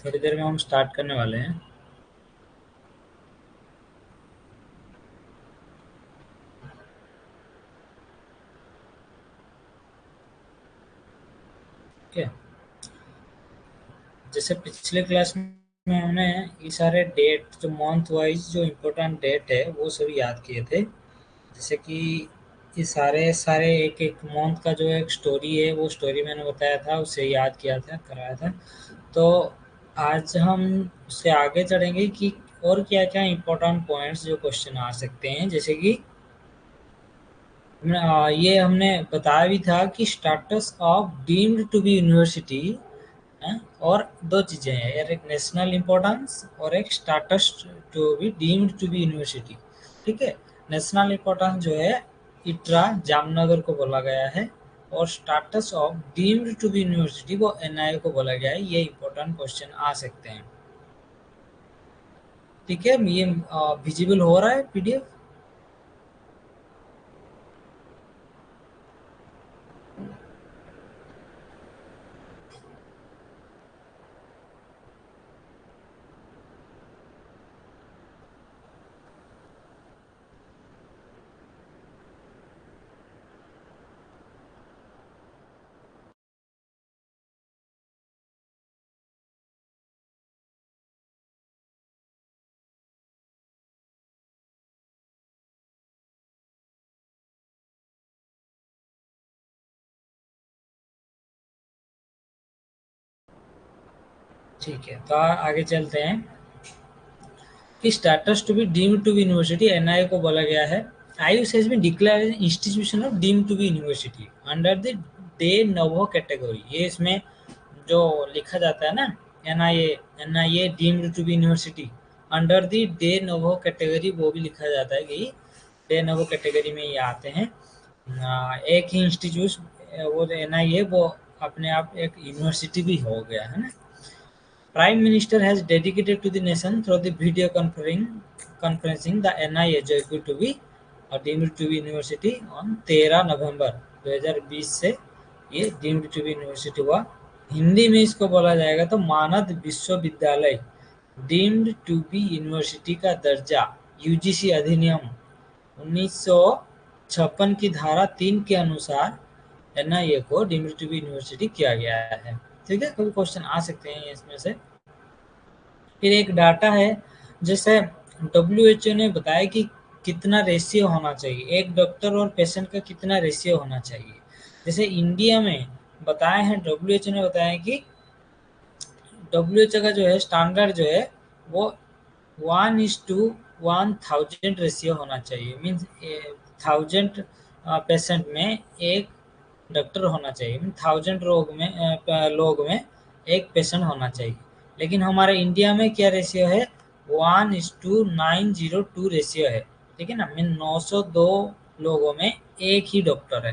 थोड़ी देर में हम स्टार्ट करने वाले हैं। ओके, जैसे पिछले क्लास में हमने ये सारे डेट जो मंथ वाइज जो इम्पोर्टेंट डेट है वो सभी याद किए थे। जैसे कि ये सारे सारे एक एक मंथ का जो एक स्टोरी है वो स्टोरी मैंने बताया था, उसे याद किया था, कराया था। तो आज हम उससे आगे चढ़ेंगे कि और क्या क्या इम्पोर्टेंट पॉइंट्स जो क्वेश्चन आ सकते हैं। जैसे कि ये हमने बताया भी था कि status of deemed to be university है, और दो चीज़ें हैं यार, एक नेशनल इम्पोर्टेंस और एक status to be deemed to be university. ठीक है, नेशनल इम्पोर्टेंस जो है इट्रा जामनगर को बोला गया है, और status of deemed to be university वो एनआईए को बोला गया है। ये इम्पोर्टेंट क्वेश्चन आ सकते हैं। ठीक है, ये विजिबल हो रहा है पीडीएफ? ठीक है, तो आगे चलते हैं कि status to be deemed to be university NIA को बोला गया है। Ayush has been declared as institution of deemed to be university under the de novo category. ये इसमें जो लिखा जाता है ना, NIA NIA deemed to be university under the de novo category, वो भी लिखा जाता है कि डे नवो कैटेगरी में ये आते हैं। एक ही इंस्टीट्यूट वो एनआईए वो अपने आप एक यूनिवर्सिटी भी हो गया है ना। Prime Minister has dedicated to the nation through the video conferencing the NIA Jaipur to be deemed to be university on 13 नवंबर 2020 से ये डीम्ड टू बी यूनिवर्सिटी हुआ। हिंदी में इसको बोला जाएगा तो मानद विश्वविद्यालय डीम्ड टू बी यूनिवर्सिटी का दर्जा यूजीसी अधिनियम 1956 की धारा 3 के अनुसार एनआईए को डीम्ड टू बी यूनिवर्सिटी किया गया है। ठीक है, कोई क्वेश्चन आ सकते हैं इसमें से। फिर एक डाटा है, जैसे डब्ल्यूएचओ ने बताया कि कितना रेशियो होना चाहिए, एक डॉक्टर और पेशेंट का कितना रेशियो होना चाहिए। जैसे इंडिया में बताए हैं, डब्ल्यूएचओ ने बताया कि डब्ल्यूएचओ का जो है स्टैंडर्ड जो है वो 1:1000 रेशियो होना चाहिए। मीन्स 1000 पेशेंट में एक डॉक्टर होना चाहिए, मीन 1000 लोग में एक पेशेंट होना चाहिए। लेकिन हमारे इंडिया में क्या रेशियो है, 1:902 रेशियो है। ठीक है ना, मीन 902 लोगों में एक ही डॉक्टर है।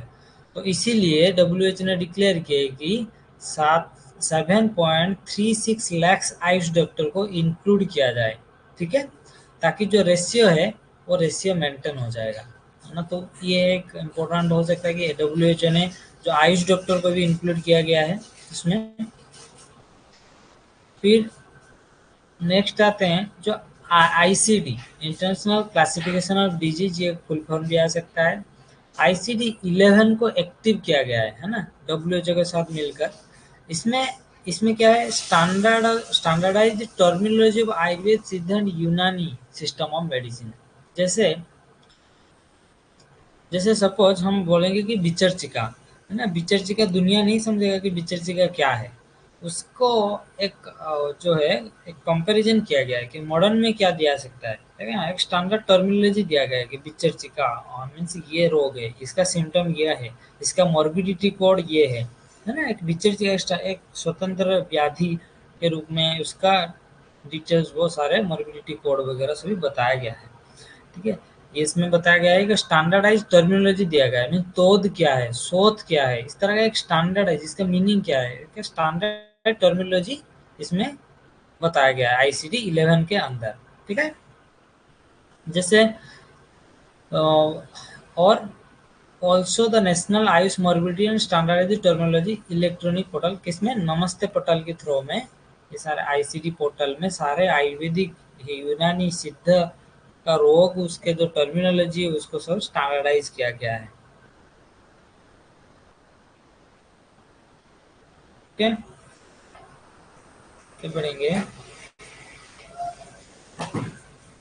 तो इसीलिए डब्ल्यूएच ने डिक्लेयर किया कि 7.36 लैक्स आयुष डॉक्टर को इंक्लूड किया जाए। ठीक है, ताकि जो रेशियो है वो रेशियो मेंटेन हो जाएगा, है ना। तो ये एक इम्पोर्टेंट हो सकता है कि डब्ल्यूएचओ ने जो आयुष डॉक्टर को भी इंक्लूड किया गया है इसमें। फिर नेक्स्ट आते हैं जो ICD international classification of disease, ये फुल फॉर्म भी आ सकता है। आईसीडी 11 को एक्टिव किया गया है ना, डब्ल्यूएचओ के साथ मिलकर। इसमें इसमें क्या है, standardised terminology of Ayurveda, Siddha and यूनानी सिस्टम ऑफ मेडिसिन। जैसे जैसे सपोज हम बोलेंगे कि बिचर्चिका है ना, बिचर्चिका दुनिया नहीं समझेगा कि बिचर्चिका क्या है। उसको एक जो है एक कंपैरिजन किया गया है कि मॉडर्न में क्या दिया सकता है। ठीक है ना, एक स्टैंडर्ड टर्मिनोलॉजी दिया गया है कि बिचर्चिका मीन्स ये रोग है, इसका सिम्टम ये है, इसका मॉर्बिडिटी कोड ये है ना। एक बिचर्चिका एक स्वतंत्र व्याधि के रूप में उसका डिटेल्स वो सारे मॉर्बिडिटी कोड वगैरह सभी बताया गया है। ठीक है, ये इसमें बताया गया है कि स्टैंडर्डाइज टर्मिनोलॉजी दिया गया है, मीन तोद क्या है, शोध क्या है, इस तरह का एक स्टैंडर्ड है जिसका मीनिंग क्या है, क्या स्टैंडर्ड टर्मिनोलॉजी इसमें बताया गया है आईसीडी 11 के अंदर। ठीक है, जैसे और also the national Ayush morbidity and standardise terminology electronic portal, किसमें, नमस्ते पोर्टल के थ्रू में ये सारे आईसीडी पोर्टल में सारे आयुर्वेदिक यूनानी सिद्ध का रोग उसके जो टर्मिनोलॉजी है उसको सब स्टैंडर्डाइज किया गया है। ठीक है, क्या पढ़ेंगे?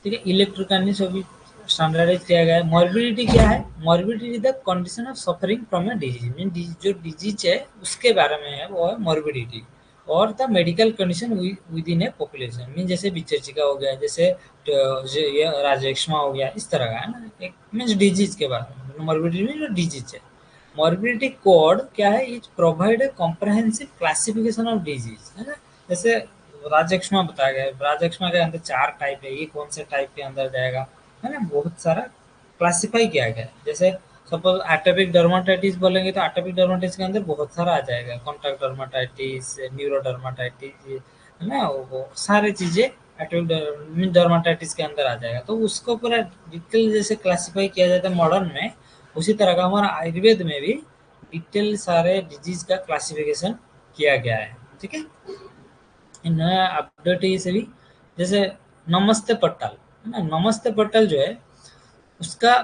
ठीक है, इलेक्ट्रोकाइनेटिक्स भी स्टैंडर्डाइज किया गया है। मॉर्बिडिटी क्या है? Morbidity the condition of suffering from a disease, mean जो डिजीज है उसके बारे में है वो है मॉर्बिडिटी। और the medical condition with in A population, mean जैसे बिचर्चिका हो गया, जैसे ये राजक्षमा हो गया, इस तरह का है ना, एक मीन्स डिजीज के बारे में। मॉर्बिडिटी में जो डिजीज है, मॉर्बिडिटी कोड क्या है? It provide a comprehensive classification of disease, है ना। जैसे राजक्षमा बताया गया है, राजक्षमा के अंदर 4 टाइप है, ये कौन से टाइप के अंदर जाएगा, है ना, बहुत सारा क्लासिफाई किया गया है। जैसे सपोज एटोपिक डर्माटाइटिस बोलेंगे तो एटोपिक डर्माटाइटिस के अंदर बहुत सारा आ जाएगा, कॉन्टैक्ट डर्माटाइटिस, न्यूरोडर्माटाइटिस, है ना, वो सारी चीजें एटोपिक डर्माटाइटिस के अंदर आ जाएगा। तो उसको पूरा डिटेल जैसे क्लासिफाई किया जाता है मॉडर्न में, उसी तरह का हमारा आयुर्वेद में भी डिटेल सारे डिजीज का क्लासिफिकेशन किया गया है। ठीक है, नया अपडेट है इसे भी। जैसे नमस्ते पट्टल, है ना, नमस्ते पट्टल जो है उसका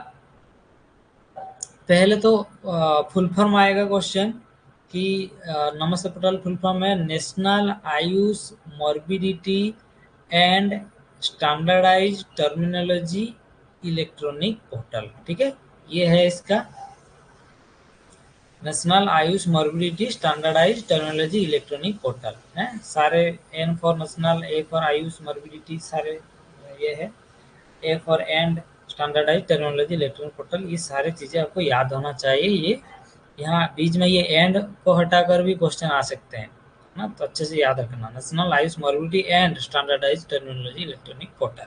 पहले तो फुल फॉर्म आएगा क्वेश्चन कि नमस्ते पट्टल फुल फॉर्म है national Ayush morbidity and standardise terminology electronic portal. ठीक है, ये है इसका national Ayush morbidity standardise terminology electronic portal है। सारे N for national, A for Ayush morbidity, सारे ये है, A for and standardise terminology electronic portal, ये सारी चीज़ें आपको याद होना चाहिए। ये यहाँ बीच में ये एंड को हटाकर भी क्वेश्चन आ सकते हैं ना, तो अच्छे से याद रखना। National Ayush morbidity and standardise terminology electronic portal.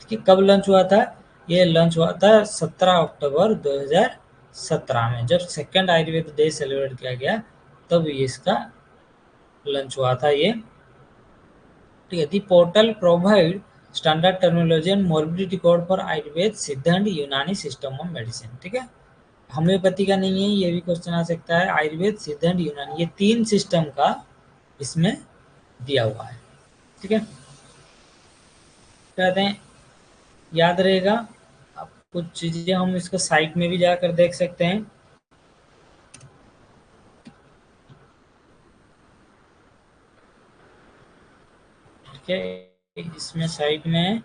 ठीक है, कब लॉन्च हुआ था? ये लॉन्च हुआ था 17 अक्टूबर 2017 में, जब सेकेंड आयुर्वेद डे सेलिब्रेट किया गया तब इसका लॉन्च हुआ था ये। ठीक है, the portal provide standard terminology and morbidity code for Ayurveda, Siddha and यूनानी सिस्टम ऑफ मेडिसिन। ठीक है, होम्योपैथी का नहीं है, ये भी क्वेश्चन आ सकता है। आयुर्वेद, सिद्ध एंड यूनानी, ये 3 सिस्टम का इसमें दिया हुआ है। ठीक है, कहते हैं याद रहेगा। अब कुछ चीजें हम इसको साइट में भी जाकर देख सकते हैं। ठीक है, इसमें साइट में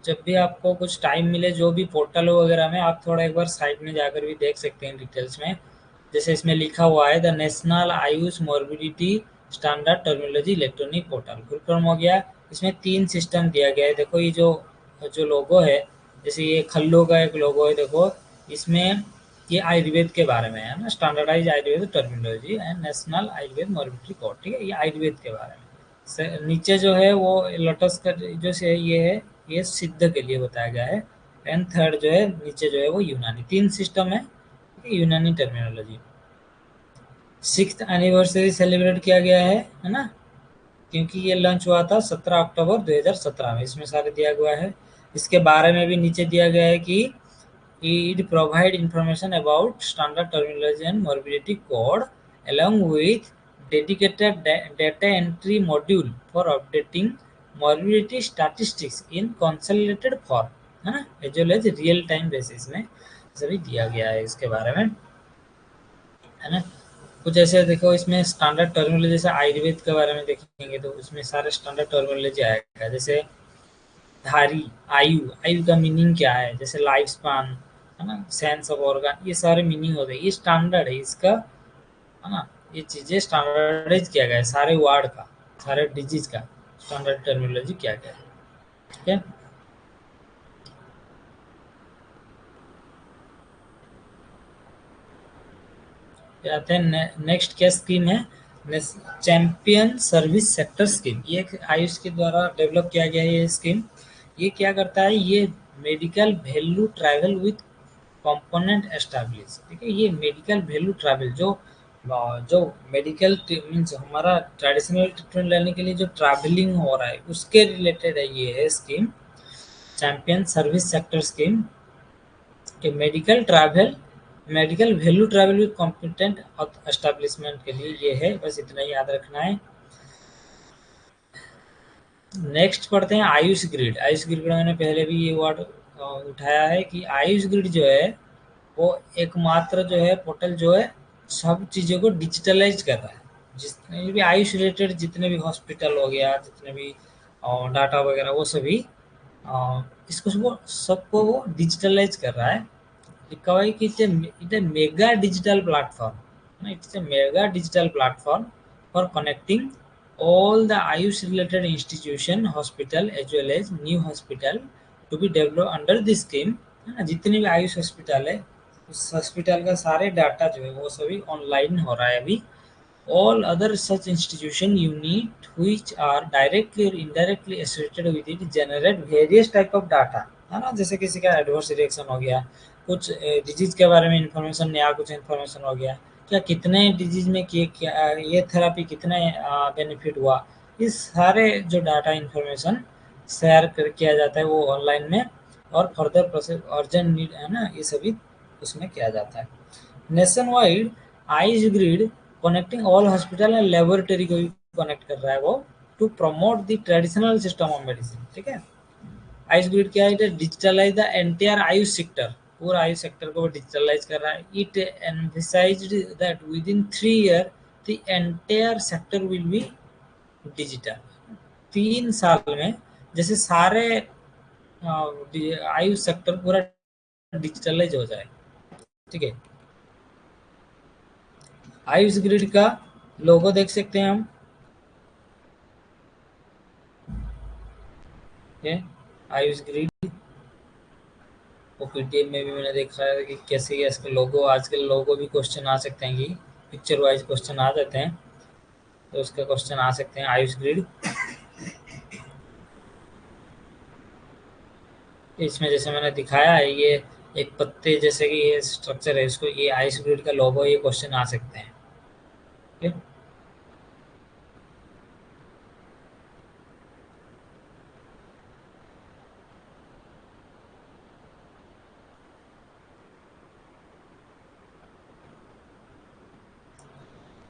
जब भी आपको कुछ टाइम मिले, जो भी पोर्टल वगैरह में, आप थोड़ा एक बार साइट में जाकर भी देख सकते हैं डिटेल्स में। जैसे इसमें लिखा हुआ है the national Ayush morbidity standard terminology electronic portal, full form हो गया। इसमें 3 सिस्टम दिया गया है। देखो ये जो जो लोगो है, जैसे ये खल्लो का एक लोगो है, देखो इसमें ये आयुर्वेद के बारे में है ना, standardise Ayurveda terminology and national Ayurveda morbidity code. ठीक है, ये आयुर्वेद के बारे में। नीचे जो है वो लोटस का जो से ये है, ये सिद्ध के लिए बताया गया है। एंड थर्ड जो है नीचे जो है वो यूनानी। 3 सिस्टम है, यूनानी टर्मिनोलॉजी। 6th एनिवर्सरी सेलिब्रेट किया गया है ना, क्योंकि ये लॉन्च हुआ था 17 अक्टूबर 2017 में, इसमें सारे दिया हुआ है। इसके बारे में भी नीचे दिया गया है कि it provide information about standard terminology and morbidity code along with dedicated data entry module for updating morbidity statistics in consolidated form, है ना, as well as real time basis में सभी दिया गया है इसके बारे में, है ना। कुछ ऐसे देखो इसमें स्टैंडर्ड टर्मिनोलॉजी, जैसे आयुर्वेद के बारे में देखेंगे तो उसमें सारे स्टैंडर्ड टर्मिनोलॉजी आएगा। जैसे धारी, आयु, आयु का मीनिंग क्या है, जैसे लाइफ स्पान, है ना, सेंस ऑफ ऑर्गन, ये सारे मीनिंग होते हैं। ये स्टैंडर्ड है इसका, है ना, ये चीजें स्टैंडर्डाइज किया गया है सारे वर्ड का, सारे डिजीज का स्टैंडर्ड टर्मिनोलॉजी किया गया है। ठीक है, आते हैं नेक्स्ट क्या स्कीम है, चैंपियन सर्विस सेक्टर स्कीम। ये आयुष के द्वारा डेवलप किया गया है ये स्कीम। ये क्या करता है, ये medical value travel with component establish. ठीक है, ये मेडिकल वैल्यू ट्रैवल जो जो मेडिकल मीन्स हमारा ट्रेडिशनल ट्रीटमेंट लेने के लिए जो ट्रैवलिंग हो रहा है उसके रिलेटेड है ये है scheme, champion service sector scheme. कि medical travel medical value travel with competent establishment के लिए ये है, बस इतना ही याद रखना है। नेक्स्ट पढ़ते हैं आयुष ग्रिड। आयुष ग्रिड में मैंने पहले भी ये वर्ड उठाया है कि आयुष ग्रिड जो है वो एकमात्र जो है पोर्टल जो है सब चीज़ों को डिजिटलाइज कर रहा है। जितने भी आयुष रिलेटेड जितने भी हॉस्पिटल हो गया, जितने भी डाटा वगैरह, वो सभी इसको सबको वो डिजिटलाइज कर रहा है। लिखा हुआ है कि it's a mega digital platform, it's a mega digital platform for connecting all the Ayush related institution, hospital as well as new hospital to be developed under this scheme, है ना। जितने भी आयुष हॉस्पिटल है उस हॉस्पिटल का सारे data जो है वो सभी ऑनलाइन हो रहा है अभी। All other such institution unit which are directly or indirectly associated with it generate various type of data, है ना। जैसे किसी का एडवर्स रिएक्शन हो गया, कुछ डिजीज के बारे में इंफॉर्मेशन, नया कुछ इंफॉर्मेशन हो गया, क्या कितने डिजीज में क्या ये थेरापी कितने बेनिफिट हुआ, इस सारे जो डाटा इंफॉर्मेशन शेयर कर किया जाता है वो ऑनलाइन में, और फर्दर प्रोसेस अर्जेंट नीड, है ना, ये सभी उसमें किया जाता है। Nationwide AYUSH grid connecting all hospital and laboratory को भी कनेक्ट कर रहा है वो, to promote the traditional system of medicine. ठीक है, आयुष ग्रिड क्या है, digitalize the entire AYUSH sector, पूरा आयुष सेक्टर को डिजिटलाइज कर रहा है। It emphasized that within 3 years the entire sector will be digital. 3 साल में जैसे सारे आयुष सेक्टर पूरा डिजिटलाइज हो जाए। ठीक है, आयुष ग्रिड का लोगो देख सकते हैं हम, ये आयुष ग्रिड। वो पीडीएफ में भी मैंने देखा है कि कैसे है इसका लोगो। आजकल लोगो भी क्वेश्चन आ सकते हैं कि पिक्चर वाइज क्वेश्चन आ जाते हैं, तो उसका क्वेश्चन आ सकते हैं आयुष ग्रिड। इसमें जैसे मैंने दिखाया है ये एक पत्ते जैसे कि ये स्ट्रक्चर है, इसको ये आयुष ग्रिड का लोगो, ये क्वेश्चन आ सकते हैं। ठीक है,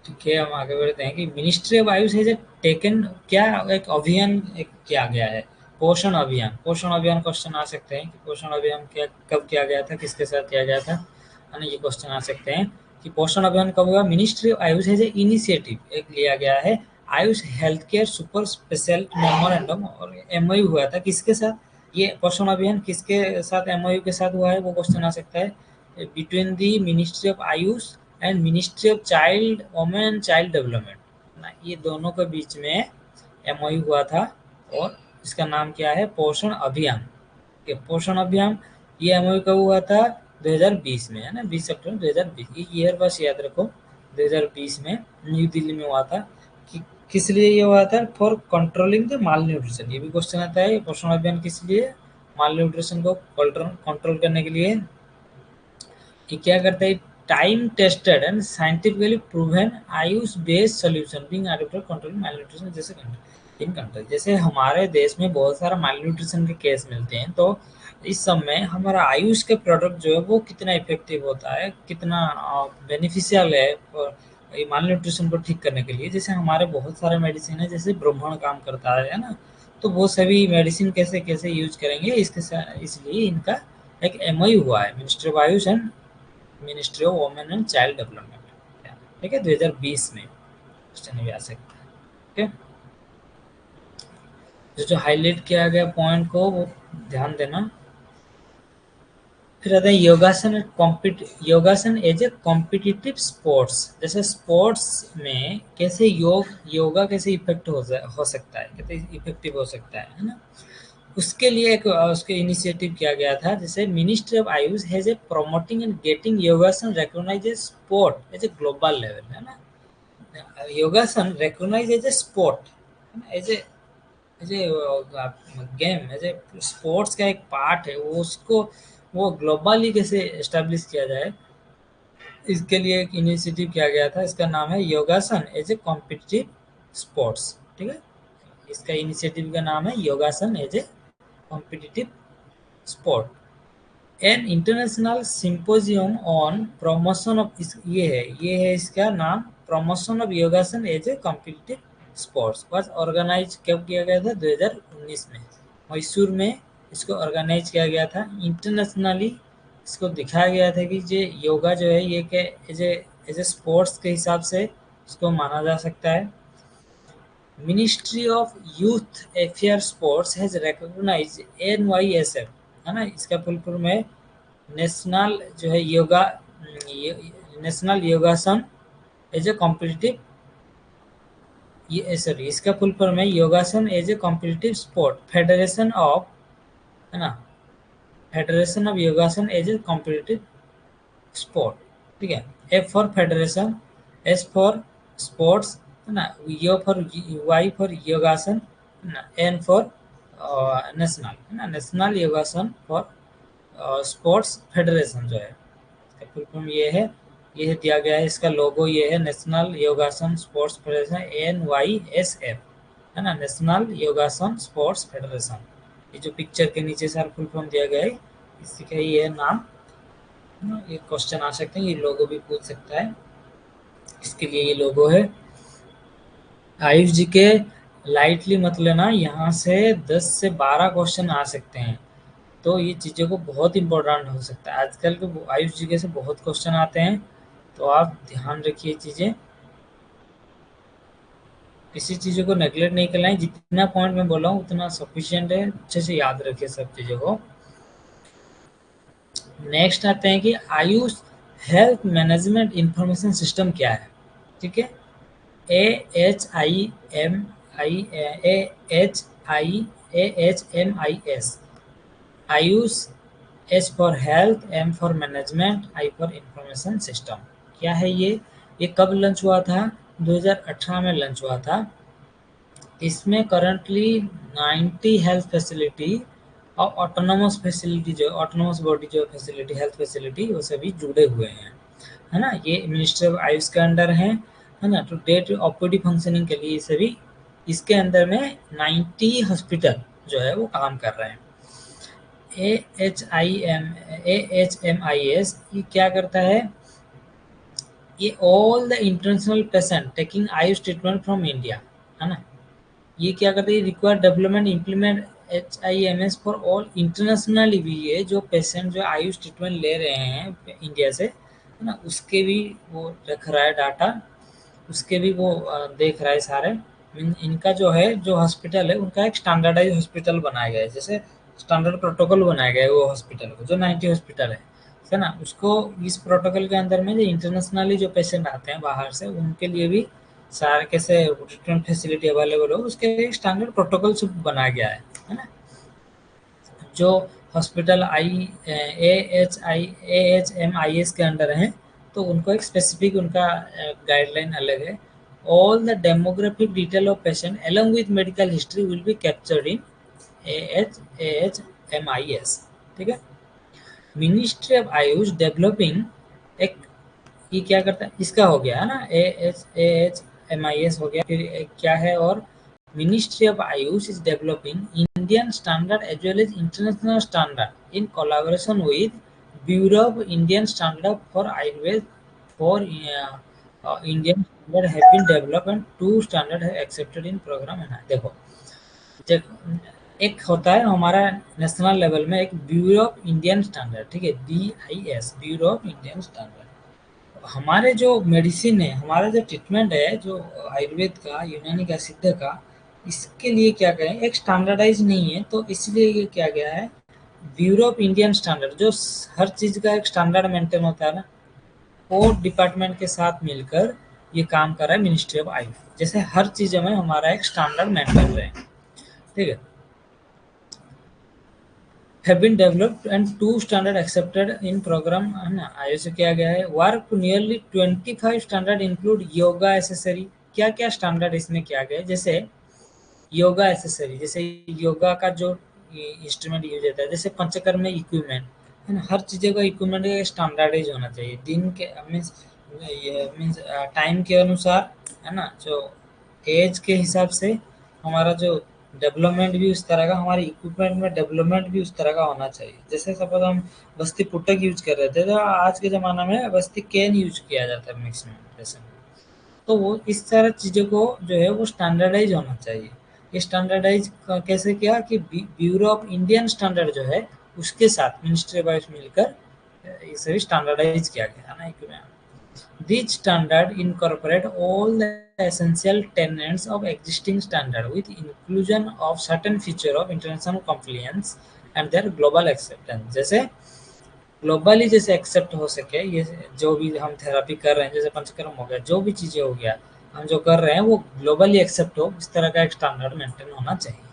ठीक है, हम आगे बढ़ते हैं कि मिनिस्ट्री ऑफ आयुष है टेकन, क्या एक अभियान एक किया गया है, पोषण अभियान। पोषण अभियान क्वेश्चन आ सकते हैं कि पोषण अभियान क्या कब किया गया था, किसके साथ किया गया था, है ना, ये क्वेश्चन आ सकते हैं कि पोषण अभियान कब हुआ। मिनिस्ट्री ऑफ आयुष है इनिशिएटिव एक लिया गया है, Ayush health care super special memorandum, और एमओयू हुआ था किसके साथ, ये पोषण अभियान किसके साथ एमओयू के साथ हुआ है, वो क्वेश्चन आ सकता है। Between the ministry of AYUSH and ministry of child women and child development ना, ये दोनों के बीच में एमओयू हुआ था, और इसका नाम क्या है, पोषण अभियान। के पोषण अभियान, ये एमओयू कब हुआ था, 2020 में, है ना, 20 अक्टूबर 2020। ये ईयर बस याद रखो, 2020 में न्यू दिल्ली में हुआ था। कि किस लिए ये हुआ था, for controlling the mall nutrition. ये भी क्वेश्चन आता है, पोषण अभियान किस लिए, माल न्यूट्रिशन को कंट्रोल करने के लिए। कि क्या करता है, time tested and scientifically proven Ayush based solution being adopted control malnutrition जैसे इन कंट्री। जैसे हमारे देश में बहुत सारा malnutrition के केस मिलते हैं, तो इस समय हमारा आयुष के प्रोडक्ट जो है वो कितना इफेक्टिव होता है, कितना बेनिफिशियल है ये malnutrition को ठीक करने के लिए। जैसे हमारे बहुत सारे मेडिसिन है, जैसे ब्रह्मण काम करता है ना, तो वो सभी मेडिसिन कैसे कैसे यूज करेंगे, इसके इसलिए इनका एक एमओयू हुआ है, ministry of AYUSH and ministry of women and child development. ठीक है, 2020 में क्वेश्चन भी आ सकता है। ठीक है, जो हाईलाइट किया गया पॉइंट को वो ध्यान देना। फिर आता है योगासन योगासन एज ए कॉम्पिटिटिव स्पोर्ट्स। जैसे स्पोर्ट्स में कैसे योगा कैसे इफेक्ट हो सकता है, कैसे इफेक्टिव हो सकता है ना, उसके लिए एक उसके इनिशिएटिव किया गया था। जैसे ministry of AYUSH has a promoting and getting yogasana recognized as sport as a global level, है ना। Yogasana recognized as a sport, as a game, as a sports का एक पार्ट है वो, उसको वो ग्लोबली कैसे एस्टेब्लिश किया जाए, इसके लिए एक इनिशिएटिव किया गया था। इसका नाम है yogasana as a competitive sports. ठीक है, इसका इनिशिएटिव का नाम है yogasana as a competitive sport. An international symposium on promotion of, ये है इसका नाम, promotion of yogasana as a competitive sports, was organise कब किया गया था? 2019 में मैसूर में इसको ऑर्गेनाइज किया गया था। इंटरनेशनली इसको दिखाया गया था कि ये योगा जो है ये के एज ए स्पोर्ट्स के हिसाब से इसको माना जा सकता है। Ministry of youth affair sports has recognise NYSF, है ना, इसका फुल फॉर्म है नेशनल जो है yoga, national yogasana as a competitive, ये सॉरी इसका फुल फॉर्म है yogasana as a competitive sport federation of, है ना, federation of yogasana as a competitive sport, ठीक है। F for federation, S for sports, है ना, यो फॉर Y फॉर योगासन, है ना, N फॉर नेशनल, है ना, नेशनल योगासन फॉर स्पोर्ट्स फेडरेशन जो है, फुल फॉर्म ये है दिया गया है। इसका लोगो ये है नेशनल योगासन स्पोर्ट्स फेडरेशन, NYSF, है ना, नेशनल योगासन स्पोर्ट्स फेडरेशन। ये जो पिक्चर के नीचे सारा फुल फॉर्म दिया गया है इसी का ये नाम, ये क्वेश्चन आ सकते हैं, ये लोगो भी पूछ सकता है, इसके लिए ये लोगो है। आयुष जी के लाइटली मत लेना, यहाँ से 10 से 12 क्वेश्चन आ सकते हैं, तो ये चीज़ों को बहुत इंपॉर्टेंट हो सकता है। आजकल के आयुष जी के से बहुत क्वेश्चन आते हैं, तो आप ध्यान रखिए चीज़ें, किसी चीज़ों को नेगलेक्ट नहीं करना है। जितना पॉइंट मैं बोला हूँ उतना सफिशिएंट है, अच्छे से याद रखिए सब चीज़ों को। नेक्स्ट आते हैं कि Ayush health management information system क्या है, ठीक है। AHIMS, Ayush, H for health, M for management, I for information system. क्या है ये कब लॉन्च हुआ था? 2018 में लॉन्च हुआ था। इसमें करंटली 90 हेल्थ फैसिलिटी और ऑटोनोमस फैसिलिटी जो ऑटोनोमस बॉडी जो फैसिलिटी हेल्थ फैसिलिटी वो सभी जुड़े हुए हैं, है ना। ये मिनिस्ट्री ऑफ आयुष के अंडर है ना। तो डेट OPD फंक्शनिंग के लिए सभी इसके अंदर में 90 हॉस्पिटल जो है वो काम कर रहे हैं। AHIMS ये क्या करता है? ये all the international patient taking Ayush treatment from India, है ना, ये क्या करते हैं? Require development implement HIMS for all internationally भी, ये जो पेशेंट जो आयुष ट्रीटमेंट ले रहे हैं इंडिया से, है ना, उसके भी वो रख रहा है डाटा, उसके भी वो देख रहा है सारे। इनका जो है जो हॉस्पिटल है उनका एक स्टैंडर्डाइज हॉस्पिटल बनाया गया है, जैसे स्टैंडर्ड प्रोटोकॉल बनाया गया है वो हॉस्पिटल को, जो 90 हॉस्पिटल है ना, उसको इस प्रोटोकॉल के अंदर में जो इंटरनेशनली जो पेशेंट आते हैं बाहर से उनके लिए भी सारे कैसे ट्रीटमेंट फैसिलिटी अवेलेबल हो, उसके एक स्टैंडर्ड प्रोटोकॉल से बनाया गया है ना। जो हॉस्पिटल AHIMIS के अंडर हैं तो उनको एक स्पेसिफिक उनका गाइडलाइन अलग है। All the demographic detail of patient along with medical history will be captured in AHIMIS, ठीक है। मिनिस्ट्री ऑफ आयुष डेवलपिंग एक, ये क्या करता है? इसका हो गया है ना, AHIMIS हो गया। फिर क्या है? और Ministry of Ayush is developing Indian standard as well as international standard in collaboration with Bureau of Indian Standard for Ayurveda. For Indian standard have been developed and 2 standard have accepted in program। है देखो, एक होता है हमारा national level में एक bureau of Indian standard, ठीक है, BIS, bureau of Indian standard. हमारे जो मेडिसिन है, हमारा जो ट्रीटमेंट है, जो आयुर्वेद का, यूनानी का, सिद्ध का, इसके लिए क्या करें, एक स्टैंडर्डाइज नहीं है, तो इसलिए ये क्या गया है, ब्यूरो ऑफ इंडियन स्टैंडर्ड, जो हर चीज़ का एक स्टैंडर्ड मेंटेन होता है ना, वो डिपार्टमेंट के साथ मिलकर ये काम कर रहा है मिनिस्ट्री ऑफ आयुष, जैसे हर चीज़ में हमारा एक स्टैंडर्ड मेंटेन रहे, ठीक है। have been developed and 2 standard accepted in program, है ना, आयुष से किया गया है। Work nearly 25 standard include yoga accessory. क्या क्या स्टैंडर्ड इसमें किया गया है? जैसे योगा एसेसरी, जैसे योगा का जो इंस्ट्रूमेंट यूज होता है, जैसे पंचकर्म में इक्विपमेंट, है ना, हर चीज़ों का इक्विपमेंट का स्टैंडर्डाइज होना चाहिए। दिन के मीन्स टाइम के अनुसार, है ना, जो एज के हिसाब से हमारा जो डेवलपमेंट भी उस तरह का, हमारे इक्विपमेंट में डेवलपमेंट भी उस तरह का होना चाहिए। जैसे सपोज हम बस्ती पुटक यूज कर रहे थे, तो आज के ज़माना में बस्ती कैन यूज किया जाता है मैक्सिमम जैसे। तो वो इस तरह चीज़ों को जो है वो स्टैंडर्डाइज होना चाहिए। ये स्टैंडर्डाइज कैसे किया कि ब्यूरो ऑफ इंडियन स्टैंडर्ड जो है उसके साथ मिनिस्ट्री वाइज मिलकर ये सभी स्टैंडर्डाइज किया गया है ना। These standards incorporate all the essential tenets of existing standard with inclusion of certain feature of international compliance and their global acceptance। जैसे ग्लोबली जैसे एक्सेप्ट हो सके ये जो भी हम थेरेपी कर रहे हैं, जैसे पंचकर्म हो गया, जो भी चीज़ें हो गया हम जो कर रहे हैं वो ग्लोबली एक्सेप्ट हो, इस तरह का एक स्टैंडर्ड मेंटेन होना चाहिए।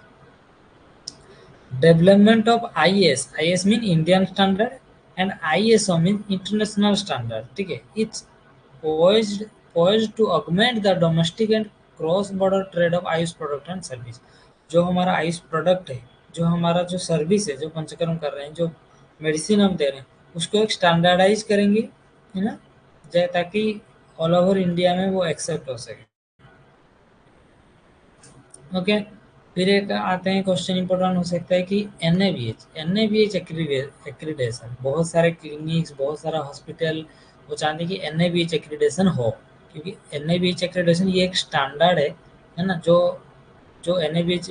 Development of IAS, IAS mean Indian standard and ISO mean international standard, ठीक है। It's poised poised to augment the domestic and cross border trade of Ayush product and service. जो हमारा आयुष प्रोडक्ट है, जो हमारा जो सर्विस है, जो पंचकर्म कर रहे हैं, जो मेडिसिन हम दे रहे हैं, उसको एक स्टैंडर्डाइज करेंगे, है ना, ताकि ऑल ओवर इंडिया में वो एक्सेप्ट हो सके। ओके। फिर एक आते हैं क्वेश्चन इंपॉर्टेंट हो सकता है कि N A B H accreditation, बहुत सारे क्लिनिक्स, बहुत सारा हॉस्पिटल वो चाहते हैं कि एन-ए-बी-एच एक्रीडेशन हो, क्योंकि एन-ए-बी-एच एक्रीडेशन ये एक स्टैंडर्ड है ना, जो जो एन-ए-बी-एच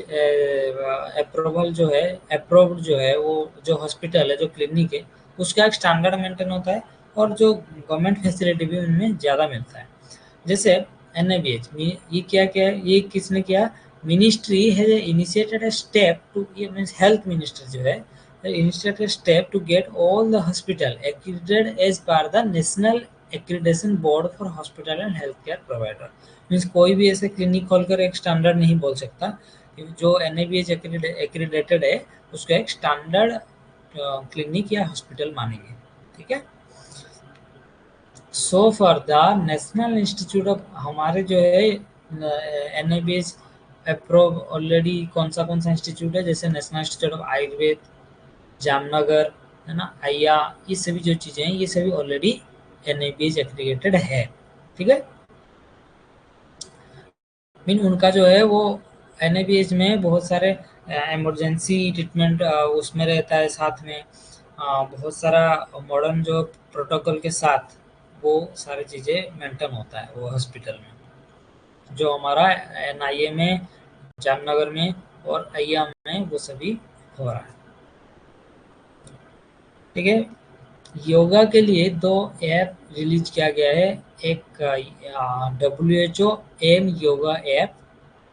अप्रूवल जो है, अप्रूव्ड जो है, वो जो हॉस्पिटल है, जो क्लिनिक है, उसका एक स्टैंडर्ड मेंटेन होता है और जो गवर्नमेंट फैसिलिटी भी उनमें ज़्यादा मिलता है। जैसे एन-ए-बी-एच ये क्या क्या है, ये किसने किया, ministry has initiated a step to, ये मीन्स हेल्थ मिनिस्टर जो है, initiated a step to get all the hospital accredited as per the National Accreditation Board for Hospital and Healthcare Provider। Means कोई भी ऐसे क्लिनिक खोलकर एक standard नहीं बोल सकता, जो एन-ए-बी-एच एक्रीडेटेड है उसको एक स्टैंडर्ड क्लिनिक या हॉस्पिटल मानेंगे, ठीक है। So for the national institute of, हमारे जो है एन-ए-बी-एच अप्रूव ऑलरेडी कौन सा इंस्टीट्यूट है, जैसे national institute of Ayurveda, Jamnagar, है ना, अय्या, ये सभी जो चीज़ें हैं ये सभी ऑलरेडी एन-ए-बी-एच एक्रीडेटेड है, ठीक है। मीन उनका जो है वो एन-ए-बी-एच में बहुत सारे इमरजेंसी ट्रीटमेंट उसमें रहता है, साथ में बहुत सारा मॉडर्न जो प्रोटोकॉल के साथ वो सारी चीज़ें मेंटेन होता है वो हॉस्पिटल में, जो हमारा एन-आई-ए में, जामनगर में और अय्या में वो सभी हो रहा है, ठीक है। योगा के लिए 2 ऐप रिलीज किया गया है, एक WHO एम योगा ऐप,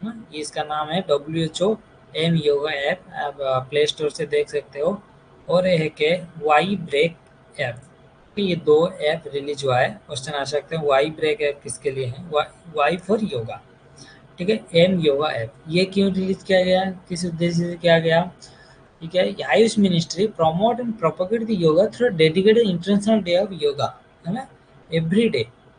ये इसका नाम है WHO एम योगा ऐप, आप प्ले स्टोर से देख सकते हो, और एक है वाई ब्रेक ऐप। ये 2 ऐप रिलीज हुआ है। क्वेश्चन आ सकते हैं वाई ब्रेक ऐप किसके लिए है, वाई फॉर योगा, ठीक है। एम योगा ऐप ये क्यों रिलीज किया गया, किस उद्देश्य से किया गया, ठीक है। Ayush ministry promote and propagate the yoga through dedicated international day of yoga, है ना, एवरी डे,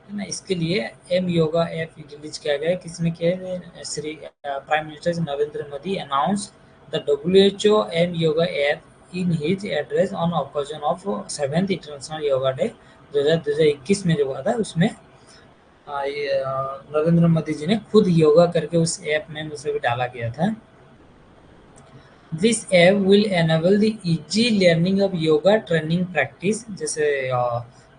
है ना। इसके लिए एम योगा ऐप रिलीज किया गया है। किसने किया है, Shri prime minister Narendra Modi announce the WHO M yoga app in his address on occasion of 7th international yoga day 2021 में जो हुआ था, उसमें नरेंद्र मोदी जी ने खुद योगा करके उस ऐप में उसे भी डाला गया था। This app will enable the easy learning of yoga training practice, जैसे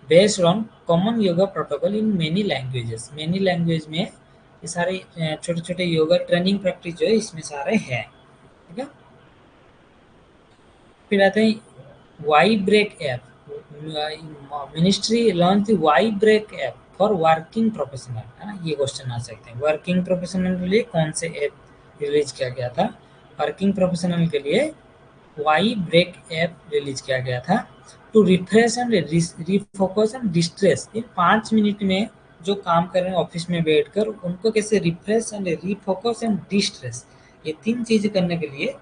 based on common yoga protocol in many languages। many language में ये सारे छोटे छोटे योगा ट्रेनिंग प्रैक्टिस जो है इसमें सारे हैं, ठीक है। फिर आते हैं Y break app. Ministry launch the Y break app for working professional, है ना, ये क्वेश्चन आ सकते हैं। वर्किंग प्रोफेशनल के लिए कौन से ऐप रिलीज किया गया था, वर्किंग प्रोफेशनल के लिए वाई ब्रेक ऐप रिलीज किया गया था, to refresh and refocus and destress. ये 5 मिनट में जो काम कर रहे हैं ऑफिस में बैठकर, उनको कैसे refresh and refocus and destress, ये 3 चीज़ करने के लिए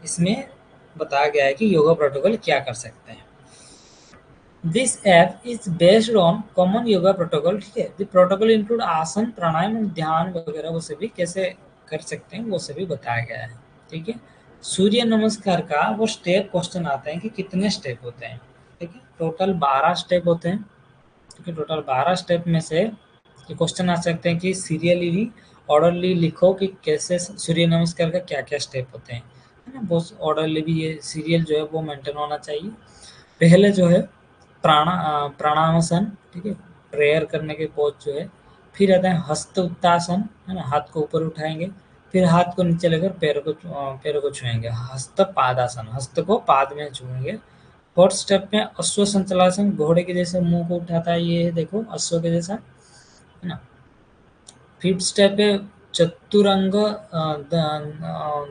इसमें बताया गया है कि योगा प्रोटोकॉल क्या कर सकते हैं। This app is based on common yoga protocol, ठीक है। द प्रोटोकॉल इंक्लूड आसन, प्राणायाम, ध्यान वगैरह, वो सभी कैसे कर सकते हैं वो सभी बताया गया है, ठीक है। सूर्य नमस्कार का वो स्टेप क्वेश्चन आते हैं कि कितने स्टेप होते हैं, ठीक है। टोटल 12 स्टेप होते हैं, ठीक है। टोटल 12 स्टेप में से ये क्वेश्चन आ सकते हैं कि सीरियली ऑर्डरली लिखो कि कैसे सूर्य नमस्कार का क्या क्या स्टेप होते हैं, है ना। बहुत ऑर्डरली भी ये सीरियल जो है वो मेंटेन होना चाहिए। पहले जो है प्राणायामासन, ठीक है, प्रेयर करने के पोज जो है। फिर आता है हस्त उत्तासन, है ना, हाथ को ऊपर उठाएंगे, फिर हाथ को नीचे लेकर पैरों को छुएंगे, हस्त पादासन, हस्त को पाद में छुएंगे। फोर्थ स्टेप में अश्व संचलासन, घोड़े के जैसे मुंह को उठाता है, ये देखो अश्व के जैसा, है ना। फिफ्थ स्टेप है चतुरंग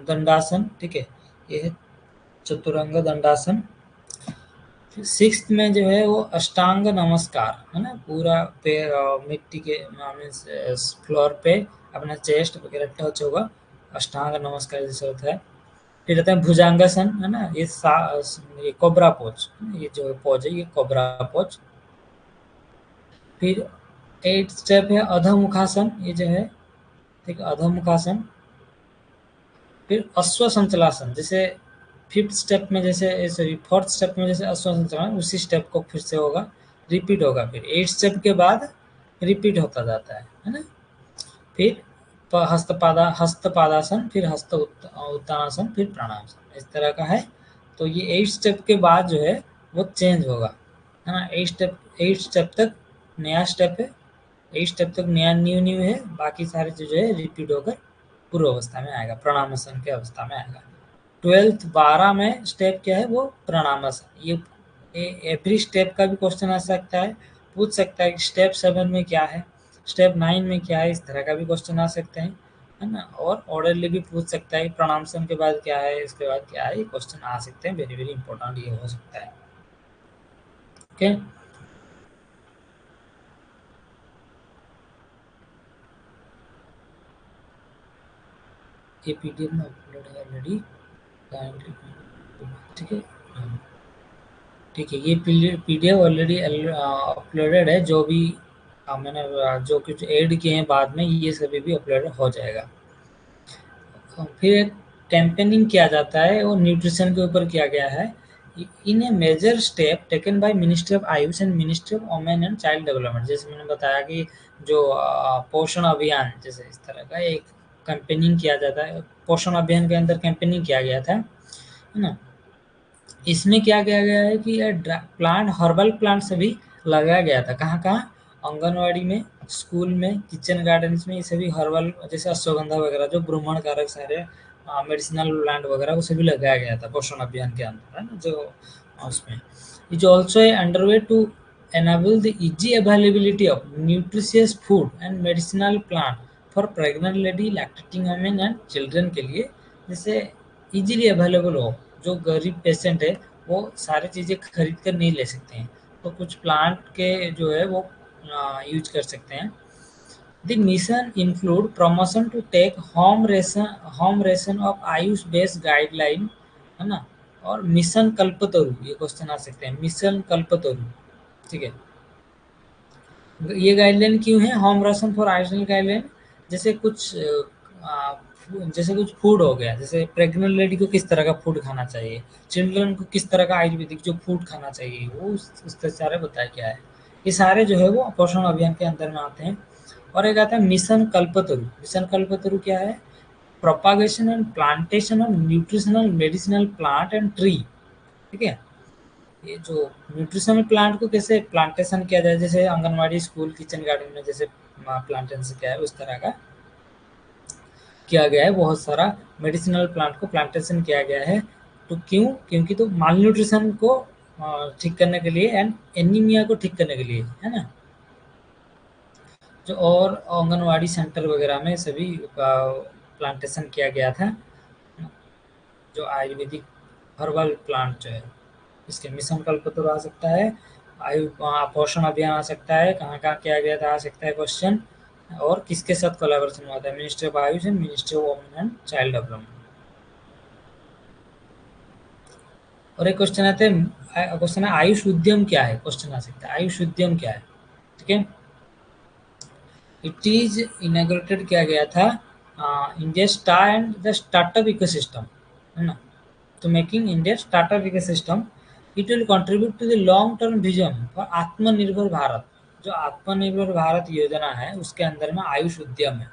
दंडासन, ठीक है, ये है चतुरंग दंडासन। सिक्स्थ में जो है वो अष्टांग नमस्कार, है ना, पूरा पैर मिट्टी के मीन्स फ्लोर पे अपना चेस्ट वगैरह टच होगा, अष्टांग नमस्कार जैसे होता है। फिर रहता है भुजंगासन, है ना, ये कोबरा पोज, ये जो पोज है ये कोबरा पोज। फिर एट स्टेप है अधमुखासन, ये जो है, ठीक है, अधमुखासन। फिर अश्व संचलासन, जैसे फिफ्थ स्टेप में जैसे सॉरी फोर्थ स्टेप में जैसे अश्व संचलन, उसी स्टेप को फिर से होगा, रिपीट होगा। फिर एट स्टेप के बाद रिपीट होता जाता है ना। फिर हस्तपादासन, फिर उत्तानासन, फिर प्राणायाम, इस तरह का है। तो ये एट स्टेप के बाद जो है वो चेंज होगा, है ना। एट स्टेप तक नया स्टेप है, एट स्टेप तक नया न्यू न्यू है, बाकी सारे चीज़ें है रिपीट होकर पूर्व अवस्था में आएगा, प्रणामासन के अवस्था में आएगा। 12 में स्टेप क्या है वो प्रणामासन। ये एवरी स्टेप का भी क्वेश्चन आ सकता है, पूछ सकता है कि स्टेप 7 में क्या है, स्टेप 9 में क्या है, इस तरह का भी क्वेश्चन आ सकते हैं, है ना। और ऑर्डरली भी पूछ सकता है प्रणामासन के बाद क्या है, इसके बाद क्या है, ये क्वेश्चन आ सकते हैं, वेरी वेरी इंपॉर्टेंट ये हो सकता है। ओके, ये पीडीएफ में अपलोड है ऑलरेडी, ठीक है। ठीक है, ये पीडीएफ ऑलरेडी अपलोडेड है, जो भी मैंने जो कुछ ऐड किए हैं बाद में, ये सभी भी अपलोड हो जाएगा। फिर कैंपेनिंग किया जाता है और न्यूट्रिशन के ऊपर किया गया है। In a major step taken by ministry of AYUSH and ministry of women and child development, जैसे मैंने बताया कि जो पोषण अभियान जैसे इस तरह का एक कैंपेनिंग किया जाता है, पोषण अभियान के अंदर कैंपेनिंग किया गया था, है ना। इसमें क्या किया गया है कि प्लांट हर्बल प्लांट सभी लगाया गया था, कहाँ कहाँ, आंगनवाड़ी में, स्कूल में, किचन गार्डन्स में, ये सभी हर्बल जैसे अश्वगंधा वगैरह जो भ्रूमण कारक सारे मेडिसिनल प्लांट वगैरह वो सभी लगाया गया था पोषण अभियान के अंदर, है ना, जो उसमें is also underway to enable the easy availability of nutritious food and medicinal plant for pregnant lady, lactating women and children के लिए, जैसे इजीली अवेलेबल हो, जो गरीब पेशेंट है वो सारी चीज़ें खरीद कर नहीं ले सकते हैं, तो कुछ प्लांट के जो है वो यूज कर सकते हैं। The mission include promotion to take home ration of Ayush based guideline, है ना। और मिशन कल्पतरु, ये क्वेश्चन आ सकते हैं, मिशन कल्पतरु, ठीक है। ये गाइडलाइन क्यों है, होम राशन फॉर आयुषल गाइडलाइन, जैसे कुछ जैसे कुछ फूड हो गया, जैसे प्रेग्नेंट लेडी को किस तरह का फूड खाना चाहिए, चिल्ड्रन को किस तरह का आयुर्वेदिक जो फूड खाना चाहिए, वो उस सारे बताया गया है। ये सारे जो है वो पोषण अभियान के अंदर में आते हैं। और एक आता है मिशन कल्पतरु। मिशन कल्पतरु क्या है, propagation and plantation of nutritional medicinal plant and tree, ठीक है। ये जो न्यूट्रिशनल प्लांट को कैसे प्लांटेशन किया जाए, जैसे आंगनवाड़ी, स्कूल, किचन गार्डन में जैसे प्लांटेशन किया है, उस तरह का किया गया है। बहुत सारा मेडिसिनल प्लांट को प्लांटेशन किया गया है। तो क्यों, क्योंकि तो माल न्यूट्रिशन को ठीक करने के लिए एंड एनीमिया को ठीक करने के लिए, है ना। जो और आंगनवाड़ी सेंटर वगैरह में सभी प्लांटेशन किया गया था, जो आयुर्वेदिक हर्बल प्लांट जो है, इसके मिशन कल्पतरु आ सकता है, पोषण अभियान आ सकता है, कहाँ कहाँ किया गया था आ सकता है क्वेश्चन, और किसके साथ कोलैबोरेशन हुआ था, ministry of AYUSH and ministry of women and child development. और एक क्वेश्चन आते हैं, क्वेश्चन है आयुष उद्यम क्या है, क्वेश्चन आ सकता है आयुष उद्यम क्या है, ठीक है। इट इज इनॉग्रेटेड किया गया था India star and the startup ecosystem, है ना। तो making India startup ecosystem, it will contribute to the long term vision for Atmanirbhar Bharat. जो आत्मनिर्भर भारत योजना है उसके अंदर में आयुष उद्यम है,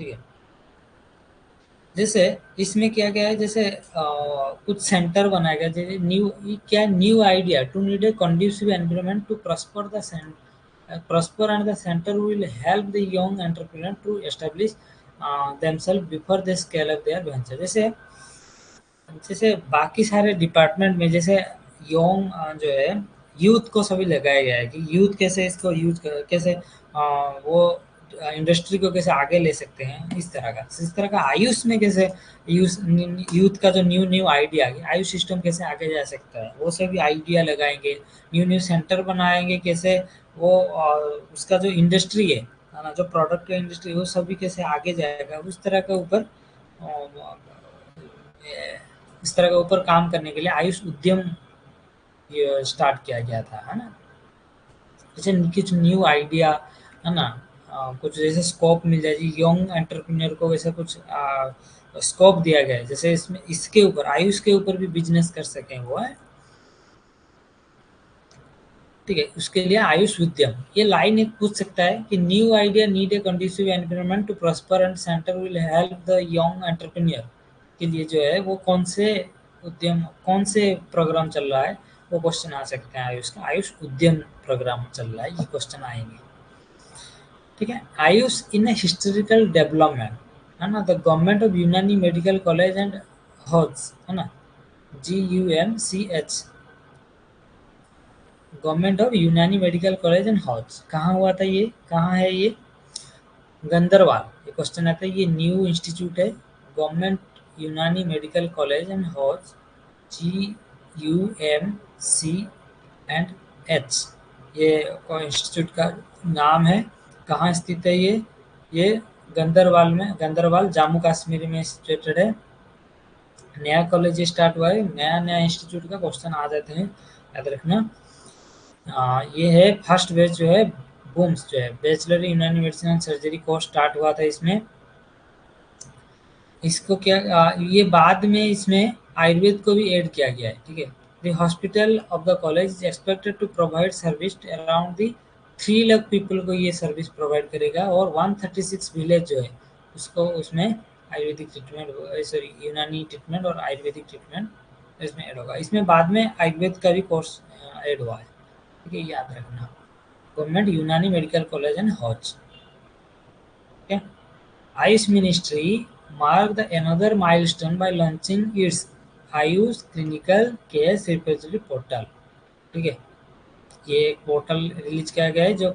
ठीक है। जैसे इसमें क्या गया है, जैसे कुछ सेंटर बनाया गया, जैसे new idea to need a conducive environment to prosper and the center will help the young entrepreneur to establish themselves before they scale up their venture। जैसे जैसे बाकी सारे डिपार्टमेंट में जैसे यंग जो है यूथ को सभी लगाया गया है कि यूथ कैसे इसको कैसे वो इंडस्ट्री को कैसे आगे ले सकते हैं, इस तरह का आयुष में कैसे यूथ का जो new new idea Ayush system कैसे आगे जा सकता है, वो सभी आइडिया लगाएंगे। न्यू न्यू सेंटर बनाएंगे, कैसे वो उसका जो इंडस्ट्री है ना, जो प्रोडक्ट का इंडस्ट्री वो सभी कैसे आगे जाएगा, उस तरह के ऊपर इस तरह के ऊपर काम करने के लिए आयुष उद्यम स्टार्ट किया गया था, है ना। जैसे कुछ न्यू आइडिया, है ना, कुछ जैसे स्कोप मिल जाए यंग एंटरप्रेन्योर को, वैसे कुछ स्कोप दिया गया है, जैसे इसमें इसके ऊपर आयुष के ऊपर भी बिजनेस कर सकें वो है, ठीक है। उसके लिए आयुष उद्यम, ये लाइन एक पूछ सकता है कि new idea need a conducive environment to prosper and centre will help the young entrepreneur के लिए जो है वो कौन से उद्यम, कौन से प्रोग्राम चल रहा है, वो क्वेश्चन आ सकते हैं। आयुष का आयुष उद्यम प्रोग्राम चल रहा है, ये क्वेश्चन आएंगे, ठीक है। आयुष इन ए हिस्टोरिकल डेवलपमेंट, है ना, द गवर्नमेंट ऑफ यूनानी मेडिकल कॉलेज एंड हॉज, है ना, GUMCH, गवर्नमेंट ऑफ यूनानी मेडिकल कॉलेज एंड हॉज, कहाँ हुआ था ये, कहाँ है ये, गंदरवाल। ये क्वेश्चन आता है, ये न्यू इंस्टीट्यूट है government Unani medical college and हॉज, GUMCH, ये इंस्टीट्यूट का नाम है। कहाँ स्थित है ये गंदरवाल में, गंदरवाल जम्मू कश्मीर में सिचुएटेड है। नया कॉलेज स्टार्ट हुआ है, नया नया इंस्टीट्यूट का क्वेश्चन आ जाते हैं, याद रखना। ये है फर्स्ट बैच जो है बूम्स, जो है बैचलर इन यूनानी medicine and surgery course start हुआ था इसमें। इसको क्या ये बाद में इसमें आयुर्वेद को भी ऐड किया गया है, ठीक है। The hospital of the college is expected to provide service around the 3 lakh people को ये सर्विस प्रोवाइड करेगा, और 136 विलेज जो है उसको उसमें आयुर्वेदिक ट्रीटमेंट, सॉरी यूनानी ट्रीटमेंट और आयुर्वेदिक ट्रीटमेंट इसमें ऐड होगा। इसमें बाद में आयुर्वेद का भी कोर्स ऐड हुआ है, ठीक है, याद रखना। Government Unani medical college and हॉज, ठीक है। Ayush ministry marked another milestone by launching its Ayush clinical case repository portal, ठीक है। ये एक पोर्टल रिलीज किया गया है जो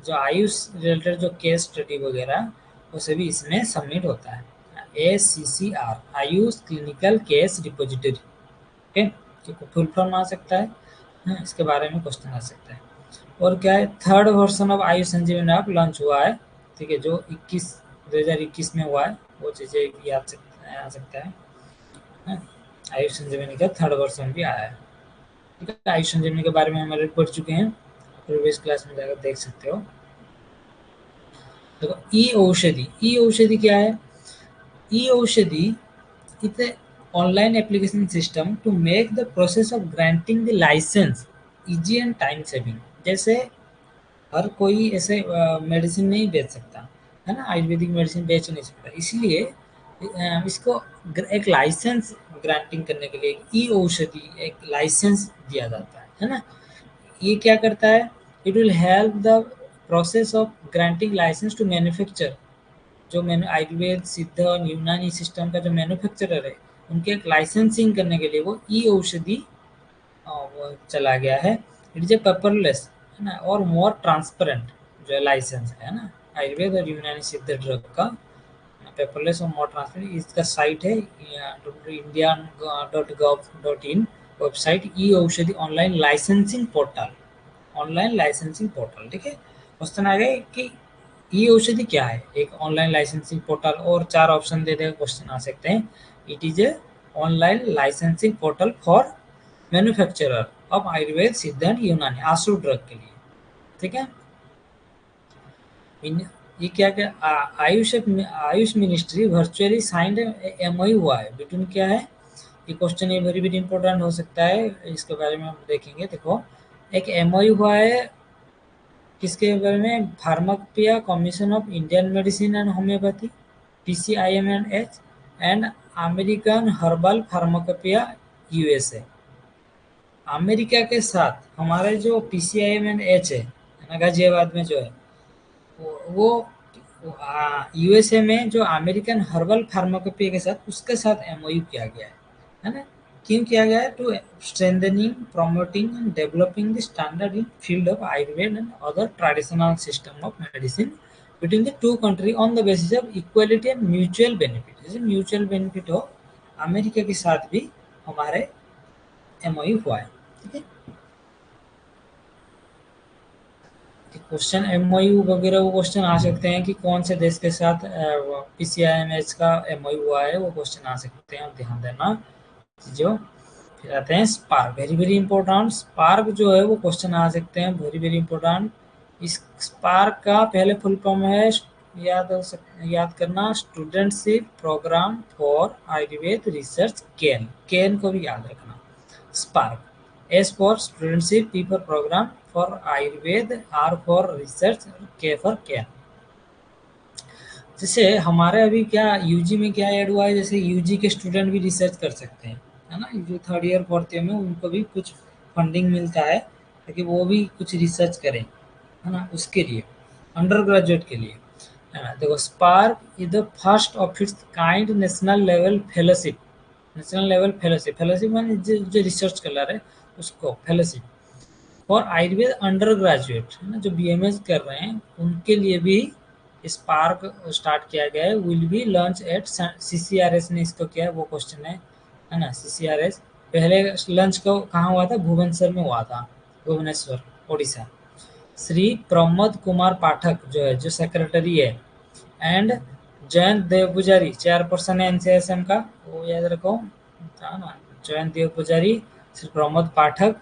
जो आयुष रिलेटेड जो केस स्टडी वगैरह वो सभी इसमें सबमिट होता है। ACCR, Ayush clinical case repository, ठीक है। तो फुल फॉर्म आ सकता है, इसके बारे में क्वेश्चन आ सकता है। और क्या है, third version of Ayush Sanjeevani app launch हुआ है, ठीक है, जो 2021 में हुआ है, वो चीज़ें याद आ सकता है। आयुष संजीवनी का थर्ड वर्जन भी आया है, ठीक है। आयुष संजीवनी के बारे में हम अलग पढ़ चुके हैं, प्रीवियस क्लास में जाकर देख सकते हो। देखो ई औषधि क्या है, e Aushadhi it's a online application system to make the process of granting the licence easy and time saving. जैसे हर कोई ऐसे मेडिसिन नहीं बेच सकता, है ना, आयुर्वेदिक मेडिसिन बेच नहीं सकता, इसलिए इसको एक लाइसेंस ग्रांटिंग करने के लिए ई औषधि एक लाइसेंस दिया जाता है ना। ये क्या करता है, it will help the process of granting licence to manufacture, जो मैंने आयुर्वेद सिद्ध और यूनानी सिस्टम का जो मैन्युफैक्चरर है उनके एक लाइसेंसिंग करने के लिए वो ई औषधि चला गया है। इट इज ए पेपरलेस, है ना, और मोर ट्रांसपेरेंट जो है लाइसेंस है ना, आयुर्वेद और यूनानी सिद्ध ड्रग का पेपरलेस और मोर ट्रांसपेरेंट। इसका साइट है indian.gov.in वेबसाइट, ई औषधि online licensing portal, online licensing portal, ठीक है। क्वेश्चन आ गए कि ई औषधि क्या है, एक ऑनलाइन लाइसेंसिंग पोर्टल, और 4 ऑप्शन दे देगा, क्वेश्चन आ सकते हैं। It is a online licensing portal for manufacturer of Ayurveda Siddha and यूनानी आसु ड्रग के लिए, ठीक है। ये क्या क्या Ayush ministry virtually signed MOU हुआ है बिटवीन, क्या है ये क्वेश्चन, ये वेरी वेरी इंपॉर्टेंट हो सकता है, इसके बारे में हम देखेंगे। देखो एक MOU हुआ है किसके बारे में, pharmacopoeia commission of Indian medicine and homeopathy, PCIMNH and American herbal pharmacopoeia USA। America के साथ हमारे जो PCIMNH है ना, गाजियाबाद में जो है वो USA में जो अमेरिकन हर्बल फार्माकोपिया के साथ उसके साथ MOU किया गया है ना। क्यों किया गया है? To strengthening, promoting and developing the standard in field of Ayurveda and other traditional system of medicine between the two country on the basis of equality and mutual benefit. जैसे म्यूचुअल बेनिफिट हो, अमेरिका के साथ भी हमारे MOU हुआ है। ठीक है, क्वेश्चन MOU वगैरह वो क्वेश्चन आ सकते हैं कि कौन से देश के साथ PCIMH का MOU हुआ है, वो क्वेश्चन आ सकते हैं, और ध्यान देना जो। फिर आते हैं SPARK, very very important. SPARK जो है वो क्वेश्चन आ सकते हैं, वेरी वेरी इंपॉर्टेंट। इस स्पार्क का पहले फुल फॉर्म है, याद करना, studentship programme for Ayurveda research Ken. Ken को भी याद रखना। SPARK, S for studentship, P for program, for Ayurveda, R for research, K for Ken. जैसे हमारे अभी क्या यूजी में क्या ऐड हुआ है, जैसे यूजी के स्टूडेंट भी रिसर्च कर सकते हैं, है ना। जो थर्ड ईयर फोर्थ ईयर में उनको भी कुछ फंडिंग मिलता है ताकि वो भी कुछ रिसर्च करें, है ना, उसके लिए, अंडर ग्रेजुएट के लिए, है ना। देखो, spark is the first of its kind national level fellowship. National level fellowship, fellowship माने जो रिसर्च कर रहे हैं उसको fellowship for Ayurveda under graduate, है ना, जो BMS कर रहे हैं उनके लिए भी स्पार्क स्टार्ट किया गया है। Will be launch eight CCRS ने इसको किया है, वो क्वेश्चन है ना। CCRS पहले लंच को कहाँ हुआ था? भुवनेश्वर में हुआ था, भुवनेश्वर, उड़ीसा। श्री प्रमोद कुमार पाठक जो है, जो सेक्रेटरी है, एंड जयंत देव पुजारी चेयरपर्सन है NCSM का, वो याद रखो, था ना। जयंत देव पुजारी, श्री प्रमोद पाठक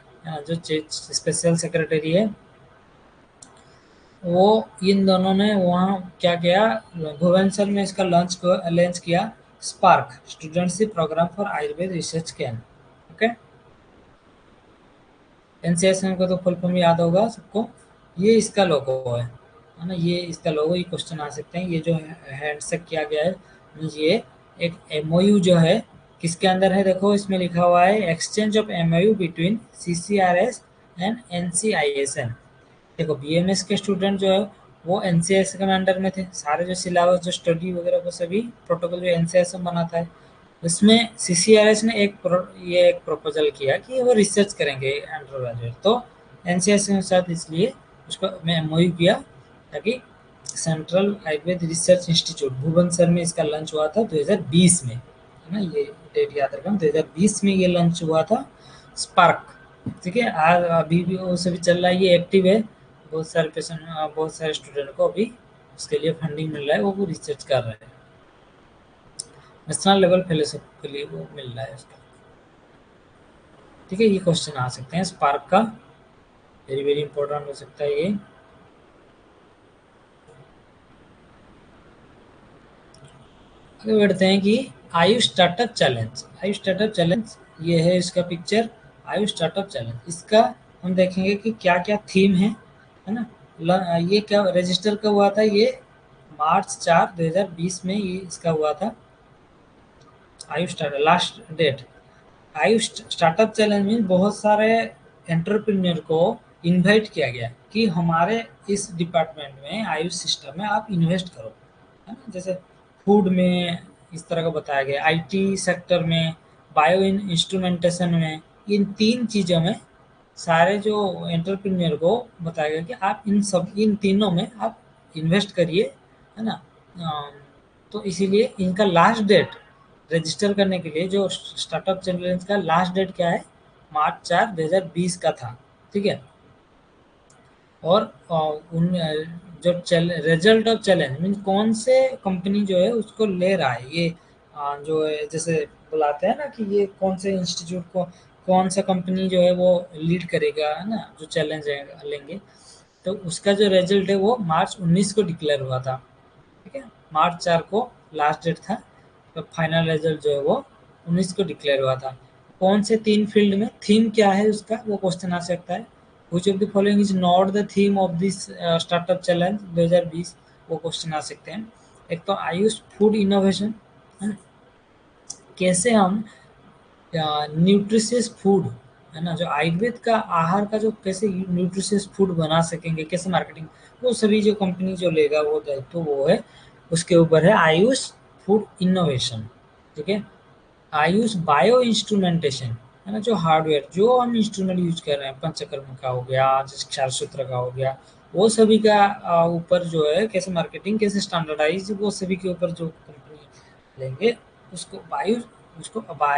जो स्पेशल सेक्रेटरी है, वो इन दोनों ने वहाँ क्या किया, भुवनेश्वर में इसका लॉन्च किया, spark studentship programme for Ayurveda research can. Okay, NCSM को तो फुल फॉर्म याद होगा सबको। ये इसका लोगो है ना, ये इसका लोगो। ये क्वेश्चन आ सकते हैं। ये जो हैंडशेक किया गया है, ये एक MOU जो है किसके अंदर है? देखो, इसमें लिखा हुआ है exchange of MOU between CCRS and NCISM। देखो, BMS के स्टूडेंट जो है वो NCISM के अंडर में थे, सारे जो सिलेबस, जो स्टडी वगैरह, वो सभी प्रोटोकॉल जो NCISM बनाता है, उसमें CCRS ने ये एक प्रपोजल किया कि वो रिसर्च करेंगे अंडर ग्रेजुएट, तो NCISM के साथ इसलिए उसको मैं MOU किया ताकि central Ayurveda research institute Bhubaneswar में इसका लॉन्च हुआ था 2020 में, है ना। ये डेट याद रखना, 2020 में ये लॉन्च हुआ था स्पार्क। ठीक है, आज अभी भी वो सभी चल रहा है, ये एक्टिव है। बहुत सारे पेशेंट, बहुत सारे स्टूडेंट को अभी उसके लिए फंडिंग मिल रहा है, वो रिसर्च कर रहे हैं, नेशनल लेवल फेलोशिप के लिए वो मिल रहा है उसका। ठीक है, ये क्वेश्चन आ सकते हैं स्पार्क का, वेरी वेरी इंपॉर्टेंट हो सकता है ये। आगे बढ़ते हैं कि Ayush startup challenge. Ayush startup challenge, ये है इसका पिक्चर, आयुष स्टार्टअप चैलेंज। इसका हम देखेंगे कि क्या क्या थीम है ना। ये क्या रजिस्टर कब हुआ था? ये मार्च 4, 2020 में ये इसका हुआ था, Ayush startup. Last date, Ayush startup challenge में बहुत सारे एंटरप्रेन्योर को इनवाइट किया गया कि हमारे इस डिपार्टमेंट में, आयुष सिस्टम में आप इन्वेस्ट करो, है ना। जैसे फूड में इस तरह का बताया गया, IT सेक्टर में, बायो इंस्ट्रूमेंटेशन में, इन 3 चीज़ों में सारे जो एंटरप्रेन्योर को बताया गया कि आप इन तीनों में आप इन्वेस्ट करिए, है ना। तो इसीलिए इनका लास्ट डेट रजिस्टर करने के लिए, जो स्टार्टअप चैलेंज का लास्ट डेट क्या है? मार्च 4, 2020 का था। ठीक है, और उन जो रिजल्ट ऑफ चैलेंज मीन कौन से कंपनी जो है उसको ले रहा है, ये जो है जैसे बुलाते हैं ना कि ये कौन से इंस्टीट्यूट को, कौन सा कंपनी जो है वो लीड करेगा, है ना, जो चैलेंज लेंगे, तो उसका जो रिजल्ट है वो मार्च 19 को डिक्लेयर हुआ था। ठीक है, मार्च 4 को लास्ट डेट था, तो फाइनल रिजल्ट जो है वो 19 को डिक्लेयर हुआ था। कौन से 3 फील्ड में, थीम क्या है उसका, वो क्वेश्चन आ सकता है। Which of the following is not the theme of this startup challenge 2020, वो क्वेश्चन आ सकते हैं। एक तो आयुष फूड इनोवेशन है ना, कैसे हम न्यूट्रिशियस फूड है ना, जो आयुर्वेद का आहार का जो कैसे न्यूट्रिशियस फूड बना सकेंगे, कैसे मार्केटिंग, वो सभी जो कंपनी जो लेगा वो दायित्व तो वो है, उसके ऊपर है आयुष फूड इनोवेशन। ठीक है, आयुष बायो इंस्ट्रूमेंटेशन है ना, जो हार्डवेयर जो हम इंस्ट्रूमेंट यूज कर रहे हैं, पंचकर्म का हो गया, जैसे क्षार सूत्र का हो गया, वो सभी का ऊपर जो है कैसे मार्केटिंग, कैसे स्टैंडर्डाइज, वो सभी के ऊपर जो कंपनी लेंगे उसको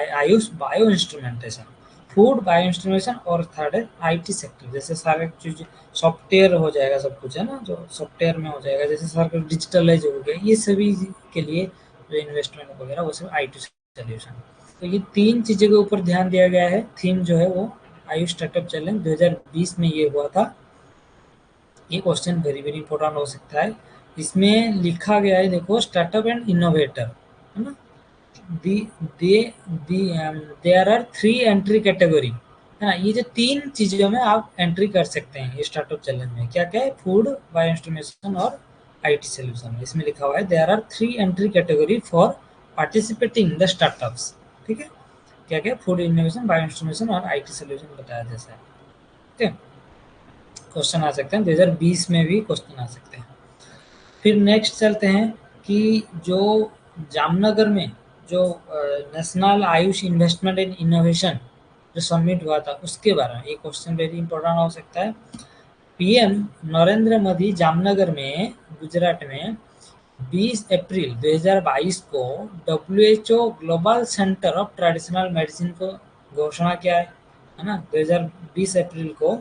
Ayush bio instrumentation, food bio instrumentation, और थर्ड है आईटी सेक्टर, जैसे सारे चीज सॉफ्टवेयर हो जाएगा, सब कुछ है ना, जो सॉफ्टवेयर में हो जाएगा, जैसे सारा डिजिटलाइज हो गया, ये सभी के लिए जो इन्वेस्टमेंट वगैरह वो सब आईटी सोल्यूशन। तो ये तीन चीज़ों के ऊपर ध्यान दिया गया है। थीम जो है वो आयुष स्टार्टअप चैलेंज 2020 में ये हुआ था। ये क्वेश्चन वेरी वेरी इंपॉर्टेंट हो सकता है। इसमें लिखा गया है, देखो, स्टार्टअप एंड इनोवेटर है ना, the they the there are three entry category है ना, ये जो तीन चीज़ों में आप एंट्री कर सकते हैं ये स्टार्टअप चैलेंज में। क्या क्या है? फूड, बायो इंस्ट्रूमेंटेशन और आईटी सोल्यूशन। इसमें लिखा हुआ है there are three entry category for participating the startups. ठीक है, क्या क्या? फूड इनोवेशन, बायो इंस्ट्रूमेंटेशन और आईटी सोल्यूशन बताया जैसा है। ठीक है, क्वेश्चन आ सकते हैं 2020 में भी क्वेश्चन आ सकते हैं। फिर नेक्स्ट चलते हैं कि जो जामनगर में जो national Ayush investment and innovation जो समिट हुआ था उसके बारे में ये क्वेश्चन वेरी इंपॉर्टेंट हो सकता है। पीएम नरेंद्र मोदी जामनगर में, गुजरात में 20 अप्रैल 2022 को WHO global centre of traditional medicine को घोषणा किया है ना, 2020 अप्रैल को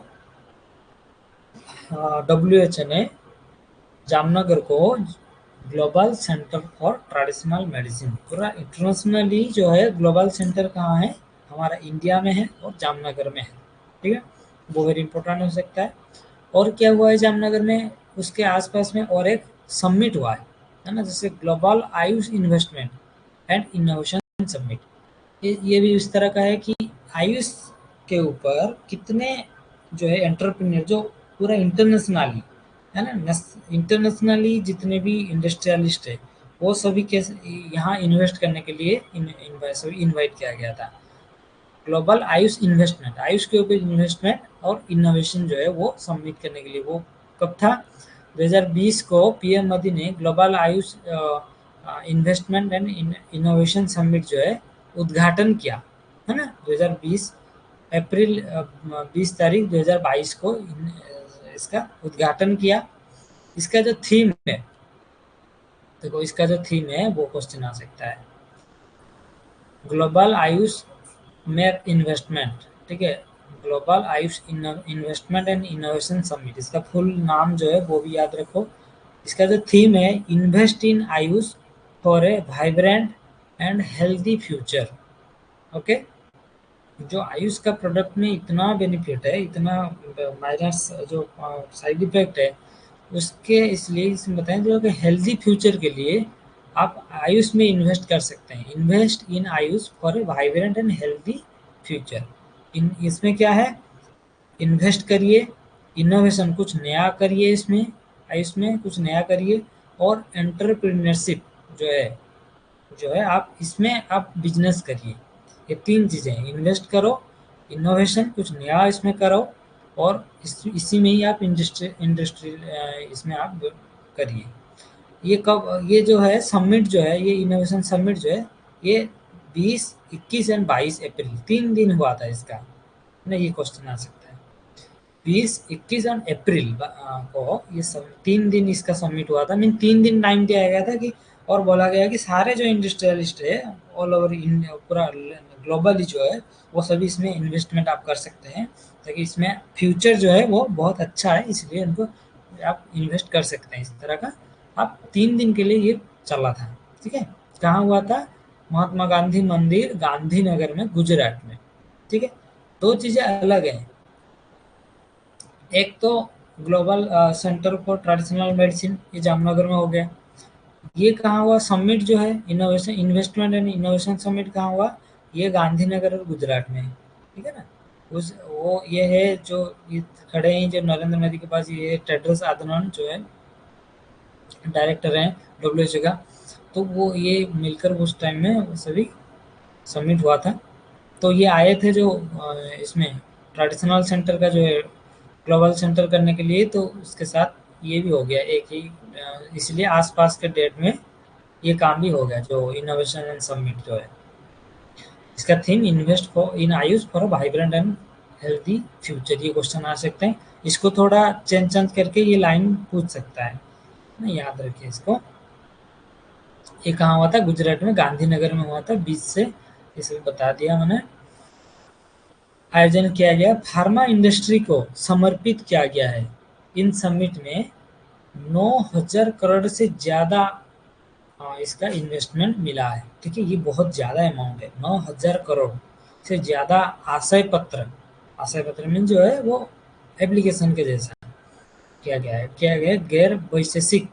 डब्ल्यूएचओ ने जामनगर को global centre for traditional medicine, पूरा इंटरनेशनली जो है ग्लोबल सेंटर कहाँ है? हमारा इंडिया में है और जामनगर में है। ठीक है, वो वेरी इंपॉर्टेंट हो सकता है। और क्या हुआ है जामनगर में? उसके आसपास में और एक समिट हुआ है ना, जैसे global Ayush investment and innovation summit. ये भी इस तरह का है कि आयुष के ऊपर कितने जो है एंटरप्रेन्योर जो पूरा इंटरनेशनली है ना, इंटरनेशनली जितने भी इंडस्ट्रियलिस्ट है वो सभी के यहाँ इन्वेस्ट करने के लिए सभी इनवाइट किया गया था। ग्लोबल आयुष इन्वेस्टमेंट, आयुष के ऊपर इन्वेस्टमेंट और इनोवेशन जो है वो सबमिट करने के लिए, वो कब था? 2020 को पीएम मोदी ने global Ayush investment and innovation summit जो है उद्घाटन किया है ना, 2020 अप्रैल 20 तारीख 2022 को इसका उद्घाटन किया। इसका जो थीम है, देखो इसका जो थीम है वो क्वेश्चन आ सकता है, ग्लोबल आयुष मैप इन्वेस्टमेंट। ठीक है, global Ayush investment and innovation summit, इसका फुल नाम जो है वो भी याद रखो। इसका जो थीम है, invest in AYUSH for a vibrant and healthy future. Okay, जो आयुष का प्रोडक्ट में इतना बेनिफिट है, इतना माइनस जो साइड इफेक्ट है उसके, इसलिए इसमें बताएं जो कि हेल्दी फ्यूचर के लिए आप आयुष में इन्वेस्ट कर सकते हैं। Invest in AYUSH for a vibrant and healthy future. इन इसमें क्या है? इन्वेस्ट करिए, इनोवेशन कुछ नया करिए, इसमें आयुष में कुछ नया करिए, और एंटरप्रेन्योरशिप जो है आप इसमें आप बिजनेस करिए। ये तीन चीज़ें हैं, इन्वेस्ट करो, इनोवेशन कुछ नया इसमें करो, और इसी में ही आप इंडस्ट्री इसमें आप करिए। ये कब, ये जो है समिट जो है, ये इनोवेशन समिट जो है, ये 20, 21 एंड 22 अप्रैल 3 दिन हुआ था इसका ना, ये क्वेश्चन आ सकता है। 20, 21 और अप्रैल को ये सब 3 दिन इसका समिट हुआ था। मीन 3 दिन टाइम दिया गया था कि, और बोला गया कि सारे जो इंडस्ट्रियलिस्ट है ऑल ओवर इंडिया, पूरा ग्लोबली जो है वो सभी इसमें इन्वेस्टमेंट आप कर सकते हैं, ताकि इसमें फ्यूचर जो है वो बहुत अच्छा है, इसलिए उनको आप इन्वेस्ट कर सकते हैं। इस तरह का आप 3 दिन के लिए ये चला था। ठीक है, कहाँ हुआ था? महात्मा गांधी मंदिर, गांधीनगर में, गुजरात में। ठीक है, दो चीज़ें अलग हैं। एक तो global centre for traditional medicine, ये जामनगर में हो गया। ये कहाँ हुआ समिट जो है, innovation investment and innovation summit कहाँ हुआ? ये गांधीनगर और गुजरात में है। ठीक है ना, उस वो ये है जो ये खड़े हैं जो नरेंद्र मोदी के पास, ये टेड्रोस अदनॉन जो है डायरेक्टर हैं, WHO का, तो वो ये मिलकर उस टाइम में सभी सबमिट हुआ था। तो ये आए थे जो इसमें ट्रेडिशनल सेंटर का जो है ग्लोबल सेंटर करने के लिए, तो उसके साथ ये भी हो गया एक ही, इसलिए आसपास के डेट में ये काम भी हो गया जो इनोवेशन एंड सबमिट जो है। इसका theme invest for in AYUSH for vibrant and healthy future, ये क्वेश्चन आ सकते हैं। इसको थोड़ा चेंज चेंज करके ये लाइन पूछ सकता है ना, याद रखिए इसको। ये कहाँ हुआ था? गुजरात में गांधीनगर में हुआ था 20 से, इसे बता दिया मैंने। आयोजन किया गया, फार्मा इंडस्ट्री को समर्पित किया गया है। इन समिट में 9,000 करोड़ से ज्यादा इसका इन्वेस्टमेंट मिला है। ठीक है, ये बहुत ज्यादा अमाउंट है, 9,000 करोड़ से ज्यादा। आशय पत्र मीन जो है वो एप्लीकेशन के जैसा किया गया है गैर वैश्विक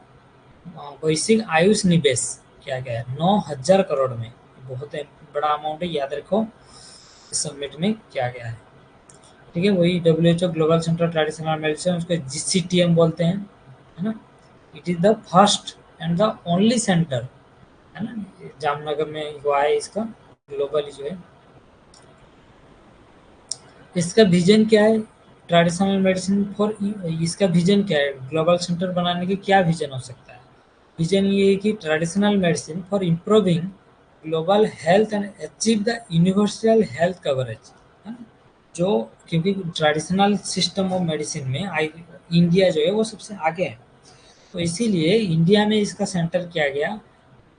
आयुष निवेश किया गया है 9,000 करोड़ में। बहुत बड़ा अमाउंट है, याद रखो। समिट में किया गया है। ठीक है, वही WHO global centre traditional medicine, उसको GCTM बोलते हैं, है ना। It is the first and the only centre, है ना, जामनगर में हुआ है इसका ग्लोबली जो है। इसका विजन क्या है? ट्रेडिशनल मेडिसिन फॉर, इसका विजन क्या है? ग्लोबल सेंटर बनाने के क्या विजन हो सकता है? विजन ये है कि traditional medicine for improving global health and achieve the universal health coverage, है ना। जो क्योंकि ट्रेडिशनल सिस्टम ऑफ मेडिसिन में इंडिया जो है वो सबसे आगे है, तो इसीलिए इंडिया में इसका सेंटर किया गया,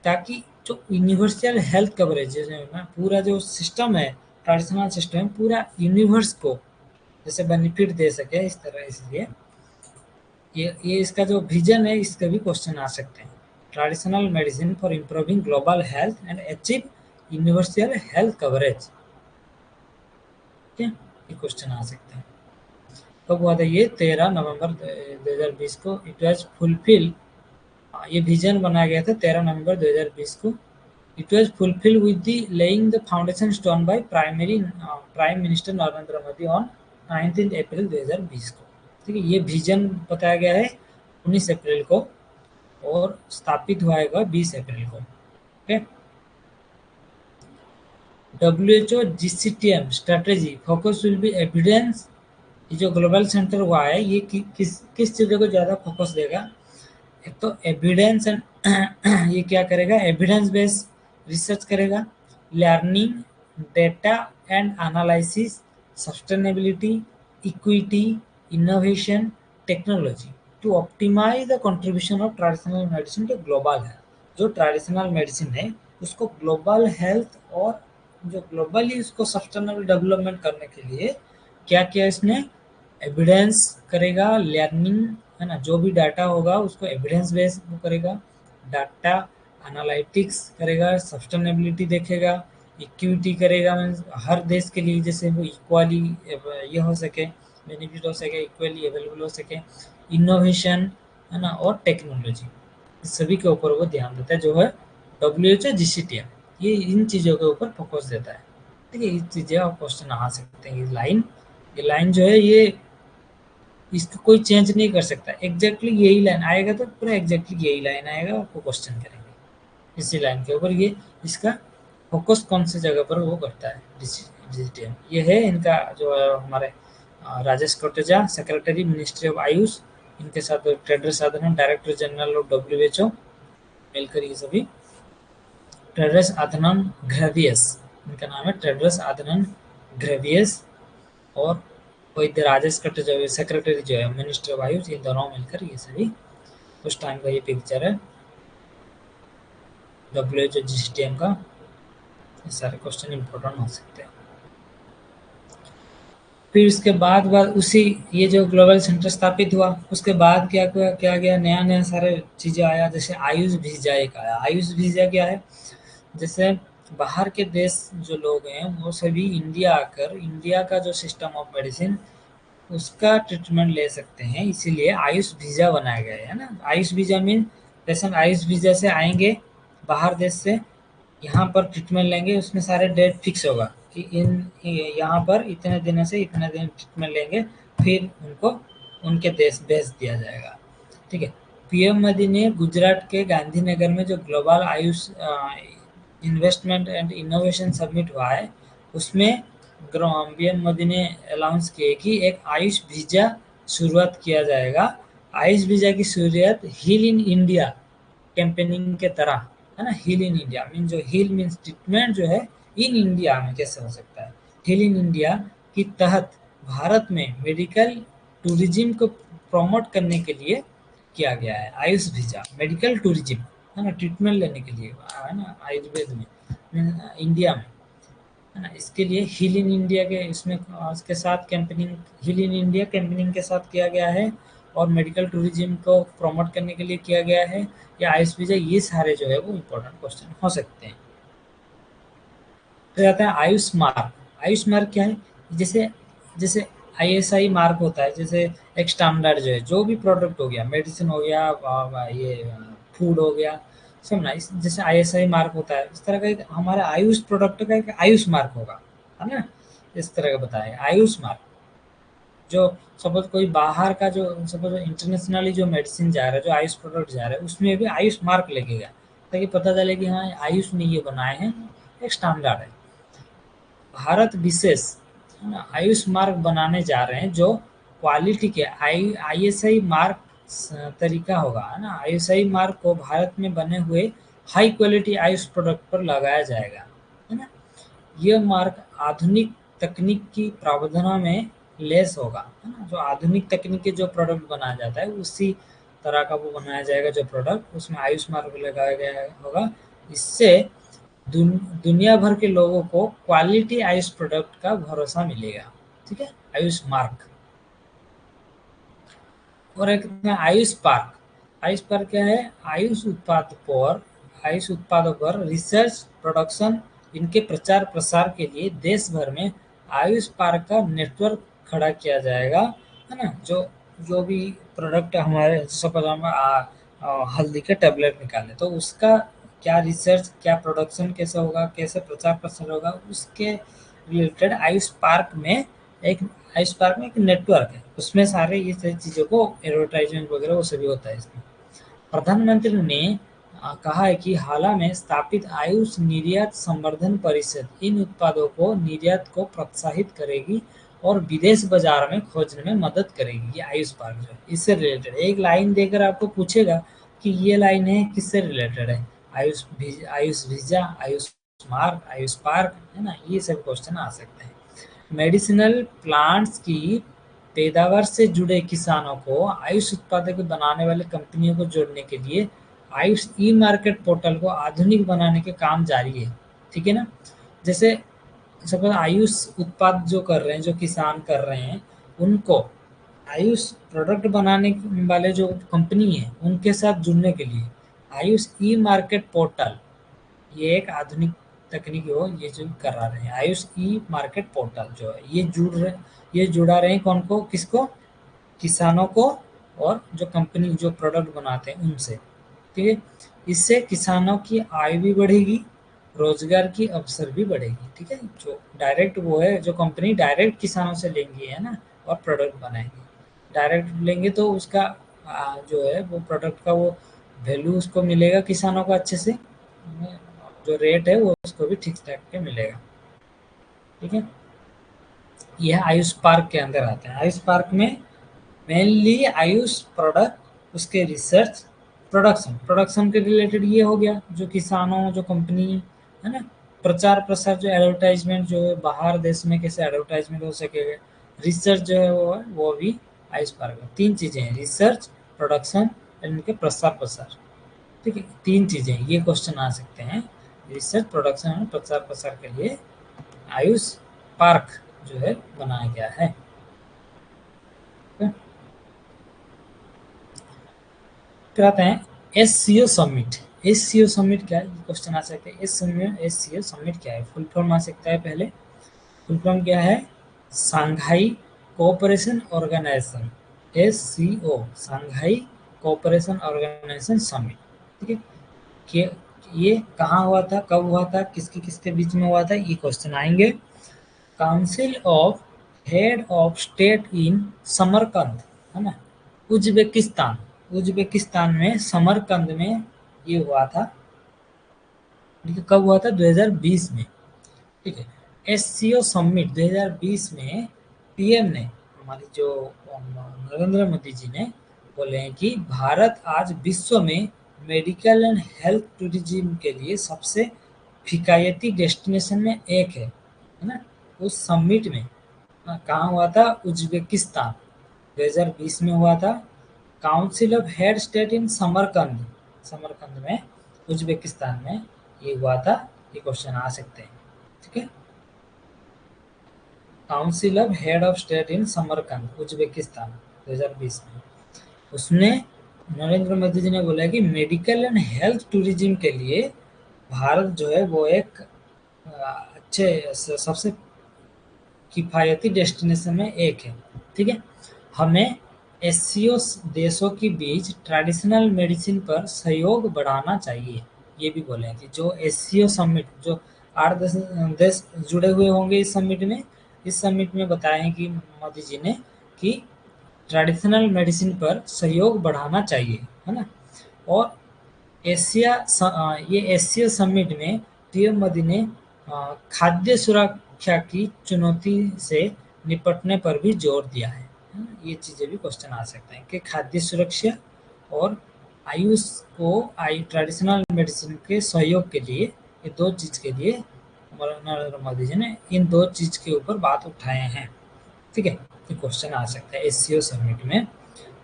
ताकि जो यूनिवर्सल हेल्थ कवरेज है ना, पूरा जो सिस्टम है, ट्रेडिशनल सिस्टम पूरा यूनिवर्स को जैसे बेनिफिट दे सके इस तरह। इसलिए ये इसका जो विजन है, इसका भी क्वेश्चन आ सकते हैं। Traditional medicine for improving global health and achieve universal health coverage, ठीक है, ये क्वेश्चन आ सकते हैं। कब हुआ था ये? 13 नवंबर 2020 को। इट वॉज फुलफिल, ये विजन बनाया गया था 13 नवंबर 2020 को। It was fulfil with the laying the foundation stone by prime minister Narendra Modi on 19 अप्रैल 2020 को। ठीक है, ये विजन बताया गया है 19 अप्रैल को और स्थापित हुआ है 20 अप्रैल को। Okay, WHO GCTM strategy focus will be evidence. ये जो ग्लोबल सेंटर हुआ है, ये किस चीज़ों को ज़्यादा फोकस देगा? एक तो एविडेंस एंड ये क्या करेगा? एविडेंस बेस्ड रिसर्च करेगा, learning, data and analysis, sustainability, equity, innovation, technology to optimise the contribution of traditional medicine to global health. जो ट्रेडिशनल मेडिसिन है उसको ग्लोबल हेल्थ और जो ग्लोबली उसको सस्टेनेबल डेवलपमेंट करने के लिए क्या किया इसने? एविडेंस करेगा, लर्निंग, है ना, जो भी डाटा होगा उसको एविडेंस बेस्ड वो करेगा, डाटा एनालिटिक्स करेगा, सस्टेनेबिलिटी देखेगा, इक्विटी करेगा, मीन्स हर देश के लिए जैसे वो इक्वली ये हो सके, बेनिफिट हो सके, इक्वली अवेलेबल हो सके, इनोवेशन, है ना, और टेक्नोलॉजी, सभी के ऊपर वो ध्यान देता है जो है WHO GCTM। ये इन चीज़ों के ऊपर फोकस देता है। ठीक है, ये चीज़ें आप क्वेश्चन आ सकते हैं। ये लाइन जो है ये इसको कोई चेंज नहीं कर सकता, एग्जैक्टली यही लाइन आएगा तो पूरा एग्जैक्टली यही लाइन आएगा, आपको क्वेश्चन करेंगे इसी लाइन के ऊपर। ये इसका फोकस कौन सी जगह पर वो करता है? डिजिटल। ये है इनका जो हमारे Rajesh Kotecha, secretary ministry of Ayush, इनके साथ ट्रेडर साधन डायरेक्टर जनरल ऑफ WHO मिलकर ये सभी, टेड्रस आधनन ग्रेवियस, इनका नाम है टेड्रस आधनन ग्रेवियस, और वैद्य राजेश कट्ट जो सेक्रेटरी जो है मिनिस्टर ऑफ आयुष, ये दोनों मिलकर ये सभी उस टाइम का ये पिक्चर है WHO GCTM का। ये सारे क्वेश्चन इंपॉर्टेंट हो सकते हैं। फिर उसके बाद उसी ये जो ग्लोबल सेंटर स्थापित हुआ उसके बाद क्या गया? नया नया सारे चीज़ें आया, जैसे आयुष वीजा एक आया। आयुष वीजा क्या है? जैसे बाहर के देश जो लोग हैं वो सभी इंडिया आकर इंडिया का जो सिस्टम ऑफ मेडिसिन उसका ट्रीटमेंट ले सकते हैं, इसीलिए आयुष वीजा बनाया गया है ना। Ayush visa mean patient Ayush visa से आएंगे बाहर देश से, यहाँ पर ट्रीटमेंट लेंगे, उसमें सारे डेट फिक्स होगा कि यहाँ पर इतने दिनों से इतने दिन ट्रीटमेंट लेंगे, फिर उनको उनके देश भेज दिया जाएगा। ठीक है, पीएम मोदी ने गुजरात के गांधीनगर में जो global Ayush investment and innovation summit हुआ है, उसमें पीएम मोदी ने अनाउंस किए कि एक आयुष वीजा शुरुआत किया जाएगा। आयुष वीजा की शुरुआत हील इन इंडिया कैंपेनिंग के तरह, है ना। हील इन इंडिया मीन, जो हील मीन्स ट्रीटमेंट जो है, इन इंडिया में कैसे हो सकता है। हील इन इंडिया के तहत भारत में मेडिकल टूरिज्म को प्रमोट करने के लिए किया गया है आयुष वीजा, मेडिकल टूरिज्म, है ना, ट्रीटमेंट लेने के लिए, है ना, आयुर्वेद में इंडिया में, है ना। इसके लिए हील इन इंडिया के इसमें उसके साथ campaigning, heal in India campaigning के साथ किया गया है और मेडिकल टूरिज्म को प्रमोट करने के लिए किया गया है। या आयुष वीजा, ये सारे जो है वो इम्पोर्टेंट क्वेश्चन हो सकते हैं। फिर आता है आयुष मार्क। आयुष मार्क क्या है? जैसे जैसे आईएसआई मार्क होता है, जैसे एक स्टैंडर्ड जो है, जो भी प्रोडक्ट हो गया, मेडिसिन हो गया, ये फूड हो गया, सब ना, इस जैसे आईएसआई मार्क होता है, इस तरह का एक हमारा आयुष प्रोडक्ट का एक आयुष मार्क होगा, है ना। इस तरह का बताया आयुष मार्क। जो सपोज कोई बाहर का, जो सपोज इंटरनेशनली जो मेडिसिन जा रहा है, जो आयुष प्रोडक्ट जा रहा है, उसमें भी आयुष मार्क लगेगा, ताकि पता चले कि हाँ, आयुष ने ये बनाए हैं, एक स्टैंडर्ड है। भारत विशेष, है ना, आयुष मार्क बनाने जा रहे हैं, जो क्वालिटी के आईएसआई मार्क तरीका होगा, है ना। आईएसआई मार्क को भारत में बने हुए हाई क्वालिटी आयुष प्रोडक्ट पर लगाया जाएगा, है ना। यह मार्क आधुनिक तकनीक की प्रावधानों में लेस होगा, है ना। जो आधुनिक तकनीक के जो प्रोडक्ट बनाया जाता है, उसी तरह का वो बनाया जाएगा जो प्रोडक्ट, उसमें आयुष मार्क लगाया गया होगा। इससे दुनिया भर के लोगों को क्वालिटी आयुष प्रोडक्ट का भरोसा मिलेगा, ठीक है। आयुष मार्क। और एक आयुष पार्क। आयुष पार्क क्या है? आयुष उत्पादों पर रिसर्च, प्रोडक्शन, इनके प्रचार प्रसार के लिए देश भर में आयुष पार्क का नेटवर्क खड़ा किया जाएगा, है ना। जो जो भी प्रोडक्ट हमारे, सपोज हम हल्दी के टैबलेट निकाले, तो उसका क्या रिसर्च, क्या प्रोडक्शन कैसे होगा, कैसे प्रचार प्रसार होगा, उसके रिलेटेड आयुष पार्क में एक नेटवर्क है, उसमें सारे ये सारी चीज़ों को एडवर्टाइजमेंट वगैरह वो सभी होता है इसमें। प्रधानमंत्री ने कहा है कि हाल में स्थापित आयुष निर्यात संवर्धन परिषद इन उत्पादों को निर्यात को प्रोत्साहित करेगी और विदेश बाजार में खोजने में मदद करेगी। ये आयुष पार्क जो है, इससे रिलेटेड एक लाइन देकर आपको पूछेगा कि ये लाइन है किससे रिलेटेड है, Ayush visa, Ayush mark, Ayush park, है ना। ये सब क्वेश्चन आ सकते हैं। मेडिसिनल प्लांट्स की पैदावार से जुड़े किसानों को आयुष उत्पादक बनाने वाले कंपनियों को जोड़ने के लिए आयुष ई मार्केट पोर्टल को आधुनिक बनाने के काम जारी है, ठीक है ना। जैसे सपोज आयुष उत्पाद जो कर रहे हैं, जो किसान कर रहे हैं, उनको आयुष प्रोडक्ट बनाने वाले जो कंपनी है, उनके साथ जुड़ने के लिए आयुष ई मार्केट पोर्टल, ये एक आधुनिक तकनीक हो, ये जो करा रहे हैं आयुष ई मार्केट पोर्टल जो है, ये जुड़ा रहे हैं कौन को, किसको? किसानों को और जो कंपनी जो प्रोडक्ट बनाते हैं उनसे, ठीक है। इससे किसानों की आय भी बढ़ेगी, रोजगार की अवसर भी बढ़ेगी, ठीक है। जो डायरेक्ट वो है, जो कंपनी डायरेक्ट किसानों से लेंगी, है ना, और प्रोडक्ट बनाएंगी। डायरेक्ट लेंगे तो उसका जो है वो प्रोडक्ट का वो वैल्यू उसको मिलेगा किसानों को अच्छे से, जो रेट है वो उसको भी ठीक ठाक के मिलेगा, ठीक है। यह आयुष पार्क के अंदर आता है। आयुष पार्क में मेनली आयुष प्रोडक्ट, उसके रिसर्च, प्रोडक्शन के रिलेटेड ये हो गया, जो किसानों, जो कंपनी, है ना, प्रचार प्रसार, जो एडवर्टाइजमेंट जो है बाहर देश में कैसे एडवर्टाइजमेंट हो सकेगा, रिसर्च जो है वो भी आयुष पार्क में। 3 चीज़ें हैं, रिसर्च, प्रोडक्शन और इनके प्रसार प्रसार, ठीक है। 3 चीज़ें, ये क्वेश्चन आ सकते हैं। रिसर्च, प्रोडक्शन और प्रचार प्रसार के लिए आयुष पार्क जो है बनाया गया है। फिर आते हैं एससीओ समिट। एससीओ समिट क्या है, ये क्वेश्चन आ सकते हैं। एससीओ समिट क्या है, फुल फॉर्म आ सकता है। पहले फुल फॉर्म क्या है? Shanghai cooperation organisation, SCO, Shanghai cooperation organisation summit, ठीक है। कि ये कहाँ हुआ था, कब हुआ था, किसके किसके बीच में हुआ था, ये क्वेश्चन आएंगे। Council of head of state in Samarkand, है ना, उज्बेकिस्तान, उज्बेकिस्तान में समरकंद में ये हुआ था। ठीक है, कब हुआ था? 2020 में। ठीक है, एससीओ समिट 2020 में पीएम ने, हमारी जो नरेंद्र मोदी जी ने बोले हैं कि भारत आज विश्व में मेडिकल एंड हेल्थ टूरिज्म के लिए सबसे किफायती डेस्टिनेशन में एक है ना। उस समिट में कहाँ हुआ था? उज्बेकिस्तान 2020 में हुआ था। Council of head state in Samarkand, Samarkand में उज्बेकिस्तान में ये हुआ था। ये क्वेश्चन आ सकते हैं। ठीक है, council of head of state in Samarkand Uzbekistan 2020 में। उसने नरेंद्र मोदी जी ने बोला कि मेडिकल एंड हेल्थ टूरिज्म के लिए भारत जो है वो एक अच्छे सबसे किफायती डेस्टिनेशन में एक है। ठीक है, हमें एससीओ देशों के बीच ट्रेडिशनल मेडिसिन पर सहयोग बढ़ाना चाहिए। ये भी बोले कि जो एससीओ समिट, जो 8-10 देश जुड़े हुए होंगे इस समिट में, इस समिट में बताया है कि मोदी जी ने कि ट्रेडिशनल मेडिसिन पर सहयोग बढ़ाना चाहिए, है ना। और ये एशिया समिट में पीएम मोदी ने खाद्य सुरक्षा की चुनौती से निपटने पर भी जोर दिया है ना? ये चीज़ें भी क्वेश्चन आ सकते हैं कि खाद्य सुरक्षा और आयुष को ट्रेडिशनल मेडिसिन के सहयोग के लिए, ये दो चीज़ के लिए नरेंद्र मोदी जी ने इन दो चीज़ के ऊपर बात उठाए हैं। ठीक है, ये क्वेश्चन आ सकता है एससीओ समिट में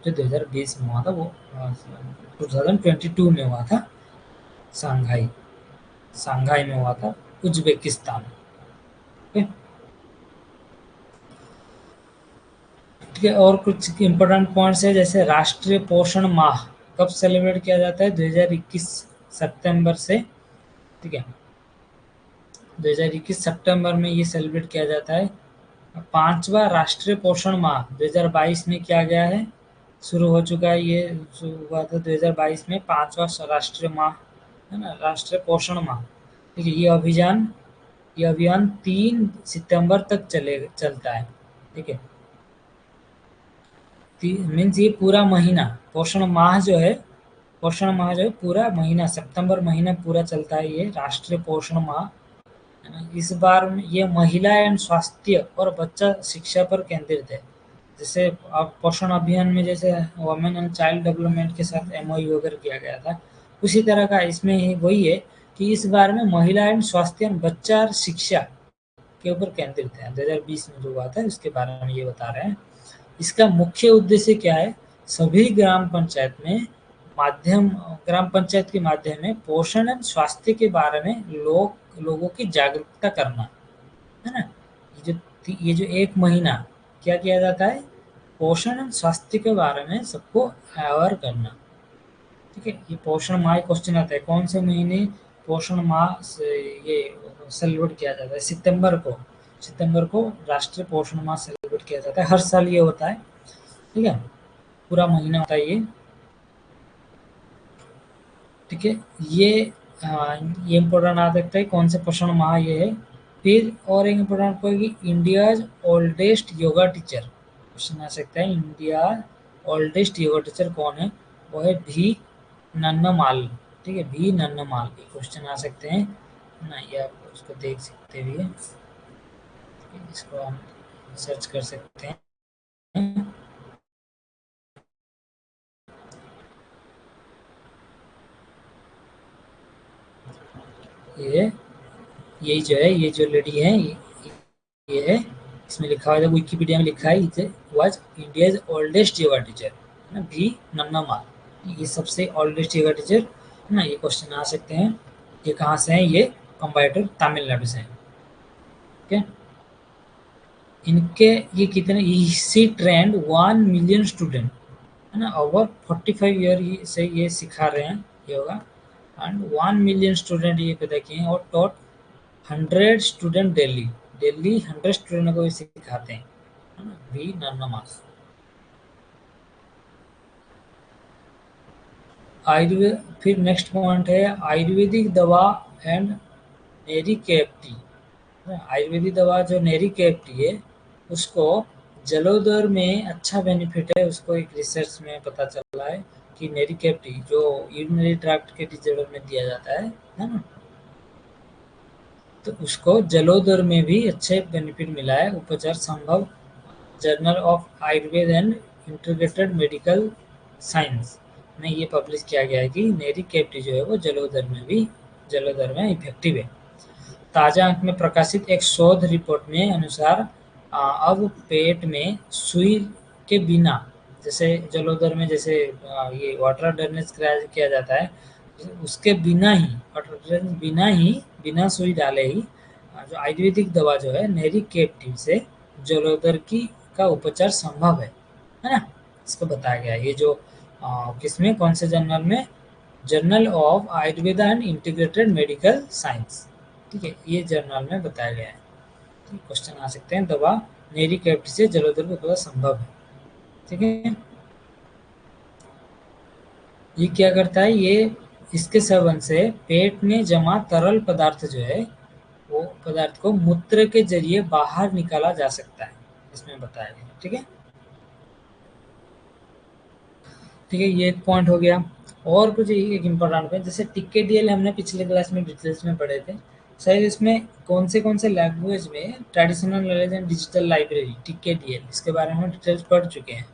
जो 2020 में हुआ था, वो 2022 में हुआ था। सांघाई सांघाई में हुआ था, उज्बेकिस्तान। ठीक है, और कुछ इम्पोर्टेंट पॉइंट्स है जैसे राष्ट्रीय पोषण माह कब सेलिब्रेट किया जाता है? 2021 सितंबर से। ठीक है, 2021 सितंबर में ये सेलिब्रेट किया जाता है। 5वां राष्ट्रीय पोषण माह 2022 में किया गया है, शुरू हो चुका है। ये शुरू हुआ था 2022 में 5वां राष्ट्रीय माह, है ना, राष्ट्रीय पोषण माह। ठीक है, ये अभियान 3 सितंबर तक चलता है। ठीक है, मीन्स ये पूरा महीना पोषण माह जो है पूरा महीना, सितंबर महीना पूरा चलता है ये राष्ट्रीय पोषण माह, है ना। इस बार ये महिला एवं स्वास्थ्य और बच्चा शिक्षा पर केंद्रित है। जैसे अब पोषण अभियान में जैसे वुमेन एंड चाइल्ड डेवलपमेंट के साथ एमओयू वगैरह किया गया था, उसी तरह का इसमें ही वही है कि इस बार में महिला एवं स्वास्थ्य एवं बच्चा और शिक्षा के ऊपर केंद्रित है। 2020 में जो हुआ था उसके बारे में ये बता रहे हैं। इसका मुख्य उद्देश्य क्या है? सभी ग्राम पंचायत के माध्यम में पोषण एवं स्वास्थ्य के बारे में लोगों की जागरूकता करना, है ना। ये जो एक महीना क्या किया जाता है? पोषण एवं स्वास्थ्य के बारे में सबको अवेयर करना। ठीक है, ये पोषण माह क्वेश्चन आता है, कौन से महीने पोषण माह से ये सेलिब्रेट किया जाता है? सितंबर को राष्ट्रीय पोषण माह सेलिब्रेट किया जाता है। हर साल ये होता है। ठीक है, पूरा महीना होता है ये। ठीक है, ये इम्पोर्टेंट आ सकता है कौन से पोषण माह ये है। फिर और एक इम्पोर्टेंट पॉइंट कि India's oldest yoga teacher question आ सकता है। इंडिया ओल्डेस्ट योगा टीचर कौन है? वो है भी नन्नमाल। ठीक है, भी नन्नमाल, ये क्वेश्चन आ सकते हैं ना, ये आप उसको देख सकते भी, इसको हम सर्च कर सकते हैं। ये जो है, ये जो लेडी है, ये है, इसमें लिखा हुआ है, विकिपीडिया में लिखा है, was India's oldest yoga teacher, है ना, भी नन्नामाल। ये सबसे ओल्डेस्ट योगा टीचर, है ना। ये क्वेश्चन आ सकते हैं। ये कहाँ से हैं? ये कंबाइटर तमिलनाडु से हैं। ठीक है, इनके ये कितने, इसी ट्रेंड 1 मिलियन स्टूडेंट, है ना, ओवर 45 ईयर से ये सिखा रहे हैं योगा, एंड 1 मिलियन स्टूडेंट ये पैदा किए हैं, और टॉट 100 स्टूडेंट डेली 100 स्टूडेंट को ये सिखाते हैं, है ना, भी नन्नामाल। आयुर्वेद, फिर नेक्स्ट पॉइंट है आयुर्वेदिक दवा एंड नेरी कैप्टी। आयुर्वेदिक दवा जो नेरी कैप्टी है, उसको जलोदर में अच्छा बेनिफिट है, उसको एक रिसर्च में पता चला है। कि नेरी कैविटी जो यूरिनरी ट्रैक्ट के डिसऑर्डर में दिया जाता है ना, तो उसको जलोदर में भी अच्छे बेनिफिट मिला है। उपचार संभव, journal of Ayurveda and integrated medical science में ये पब्लिश किया गया है कि नेरी कैविटी जो है वो जलोदर में इफेक्टिव है। ताज़ा अंक में प्रकाशित एक शोध रिपोर्ट में अनुसार अब पेट में सुई के बिना, जैसे जलोदर में जैसे ये वाटर ड्रेनेज किया जाता है, उसके बिना ही, वाटर ड्रेनेज बिना सुई डाले ही जो आयुर्वेदिक दवा जो है नेरी कैविटी से जलोदर की का उपचार संभव है ना, इसको बताया गया है। ये जो किसमें, कौन से जर्नल में, journal of Ayurveda and integrated medical science, ठीक है, ये जर्नल में बताया गया है। ठीक, क्वेश्चन आ सकते हैं, दवा नेरी कैविटी से जलोदर का उपचार संभव है। ठीक है, ये क्या करता है, ये इसके सेवन से पेट में जमा तरल पदार्थ जो है वो पदार्थ को मूत्र के जरिए बाहर निकाला जा सकता है, इसमें बताया गया। ठीक है, ठीक है, ये एक पॉइंट हो गया। और कुछ एक इम्पोर्टेंट पॉइंट, जैसे टिकेडीएल हमने पिछले क्लास में डिटेल्स में पढ़े थे, शायद इसमें कौन से लैंग्वेज में traditional knowledge and digital library TKDL, इसके बारे में डिटेल्स पढ़ चुके हैं।